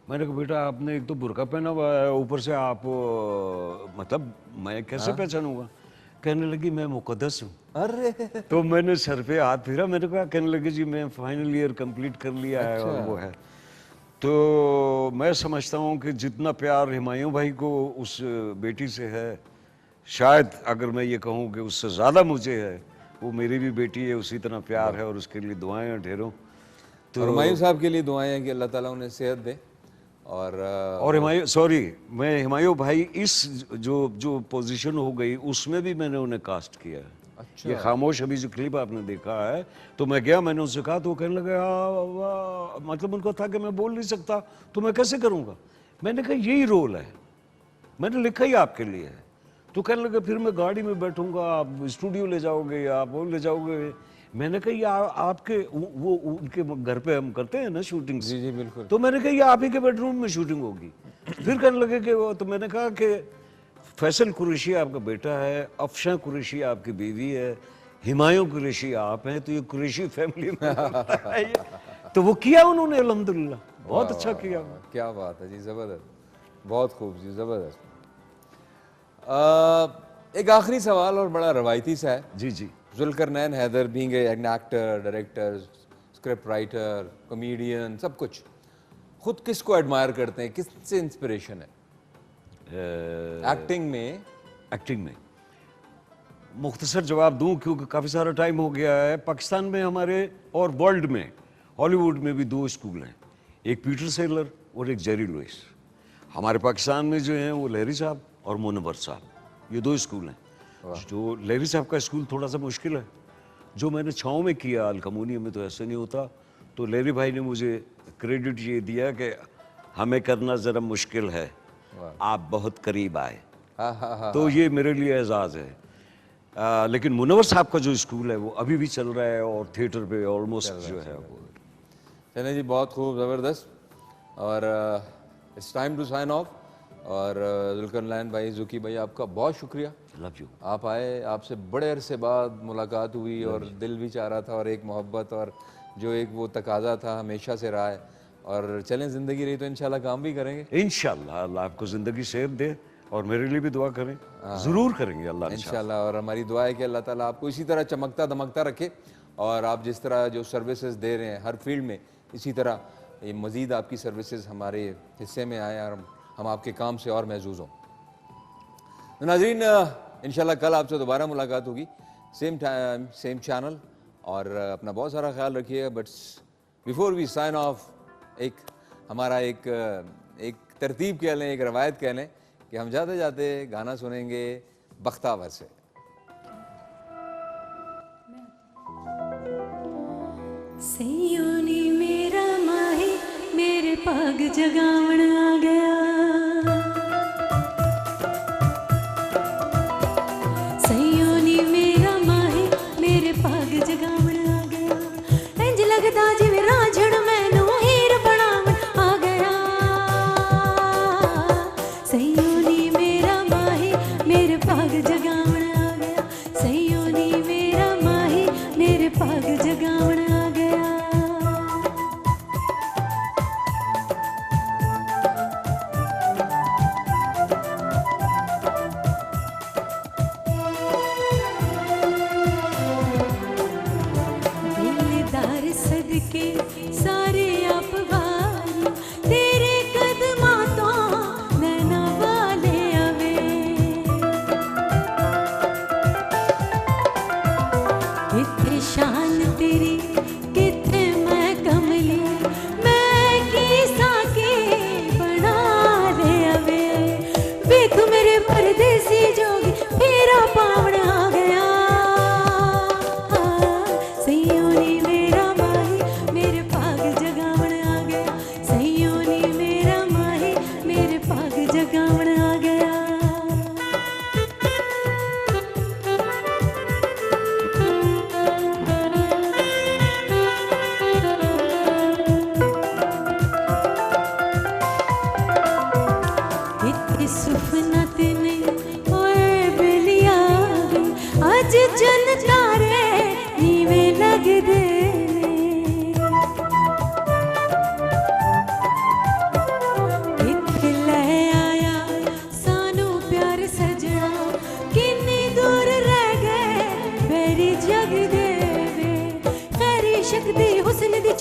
मैंने कहा बेटा आपने एक तो बुर्का पहना हुआ है, ऊपर से आप मतलब मैं कैसे पहचानूंगा? कहने लगी मैं मुकद्दस हूँ। अरे तो मैंने सर पे हाथ फिरा, मैंने कहा, कहने लगी जी मैं फाइनल ईयर कंप्लीट कर लिया है और वो है। तो मैं समझता हूँ कि जितना प्यार हुमायूं भाई को उस बेटी से है, शायद अगर मैं ये कहूँ कि उससे ज़्यादा मुझे है, वो मेरी भी बेटी है, उसी तरह प्यार है, और उसके लिए दुआएं हैं ढेरों। तो हुमायूं साहब के लिए दुआएं हैं कि अल्लाह ताला उन्हें सेहत दे। और हुमायूं, सॉरी, मैं हुमायूं भाई इस जो पोजीशन हो गई उसमें भी मैंने उन्हें कास्ट किया है। अच्छा। ये खामोश अभी जो क्लिप आपने देखा है, तो मैं गया, मैंने उनसे कहा, तो कहने लगे मतलब उनको था कि मैं बोल नहीं सकता तो मैं कैसे करूँगा। मैंने कहा यही रोल है, मैंने लिखा ही आपके लिए है। तो कहने लगे फिर मैं गाड़ी में बैठूंगा, आप स्टूडियो ले जाओगे या आप वो ले जाओगे। मैंने कहा ये आपके वो उनके घर पे हम करते हैं ना शूटिंग। जी जी बिल्कुल। तो मैंने कहा ये आप ही के बेडरूम में शूटिंग होगी। फिर कहने लगे कि वो, तो मैंने कहा कि फैसल कुरैशी आपका बेटा है, अफशा कुरैशी आपकी बीवी है, हुमायूं कुरैशी आप हैं, तो ये कुरैशी फैमिली में तो वो किया उन्होंने अल्हम्दुलिल्लाह, बहुत अच्छा किया। क्या बात है जी, जबरदस्त, बहुत खूब जी, जबरदस्त। एक आखिरी सवाल और बड़ा रवायती सा है। जी जी। Zulqarnain Haider being an actor, director, script writer, comedian, सब कुछ, खुद किसको एडमायर करते हैं, किससे इंस्पिरेशन है एक्टिंग में? एक्टिंग में मुख्तसर जवाब दूं क्योंकि काफ़ी सारा टाइम हो गया है। पाकिस्तान में हमारे और वर्ल्ड में, हॉलीवुड में भी दो स्कूल हैं, एक पीटर सेलर और एक जेरी लुइस। हमारे पाकिस्तान में जो हैं वो लहरी साहब और मुनव्वर साहब, ये दो स्कूल हैं। जो लहरी साहब का स्कूल थोड़ा सा मुश्किल है, जो मैंने छाँव में किया, अलकमूनिया में तो ऐसे नहीं होता। तो लहरी भाई ने मुझे क्रेडिट ये दिया कि हमें करना ज़रा मुश्किल है, आप बहुत करीब आए। तो ये मेरे लिए एजाज़ है। लेकिन मुनव्वर साहब का जो स्कूल है वो अभी भी चल रहा है और थिएटर पे ऑलमोस्ट जो है वो। चले जी, बहुत खूब, ज़बरदस्त। और it's time to sign off. और जुल्करनैन भाई, जुकी भाई, आपका बहुत शुक्रिया, लव यू। आप आए, आपसे बड़े अरसे बाद मुलाकात हुई और दिल भी चाह रहा था, और एक मोहब्बत और जो एक वो तकाजा था हमेशा से रहा है। और चलें, ज़िंदगी रही तो इंशाल्लाह काम भी करेंगे इंशाल्लाह। अल्लाह आपको ज़िंदगी सेहत दे और मेरे लिए भी दुआ करें, ज़रूर करेंगे अल्लाह इंशाल्लाह। और हमारी दुआ है कि अल्लाह ताला आपको इसी तरह चमकता दमकता रखे, और आप जिस तरह जो सर्विसेज दे रहे हैं हर फील्ड में, इसी तरह ये मज़ीद आपकी सर्विसेज हमारे हिस्से में आए और हम आपके काम से और महजूज़ हों। तो नाज़रीन, इंशाल्लाह कल आपसे दोबारा मुलाकात होगी, सेम टाइम सेम चैनल। और अपना बहुत सारा ख्याल रखिएगा। But before we sign off, एक हमारा एक तरतीब कह लें, एक रवायत कह लें कि हम जाते जाते गाना सुनेंगे बख्तावर से। सैयोनी मेरा माही मेरे पग जगावण आ गया, सैयोनी मेरा माही मेरे पग जगावण आ गया, इंज लगदा जिवें रांझण मैनू हीर बनावण आ गया, सैयोनी मेरा माही मेरे पग सदके सारे आप वारी तेरे कदमां तो नैना वाले आवे किथे शान तेरी किथे मैं कमली मैं की साके बना ले आवे वेख मेरे परदेसी जोगी मेरा पावण आ गया सयोनी मेरा माही मेरे पाग जगावण आ गया सयोनी मेरा माही मेरे पाग जगावण आ गया इत्थे सुफना ते नहीं ओए बेलिया वे अज जन तारे नीवे लगदे ने इत्थे ले आया सानू प्यार सजना किन्नी दूर रह गए मेरी जग दे वे खैरी शक्ति हुस्न दी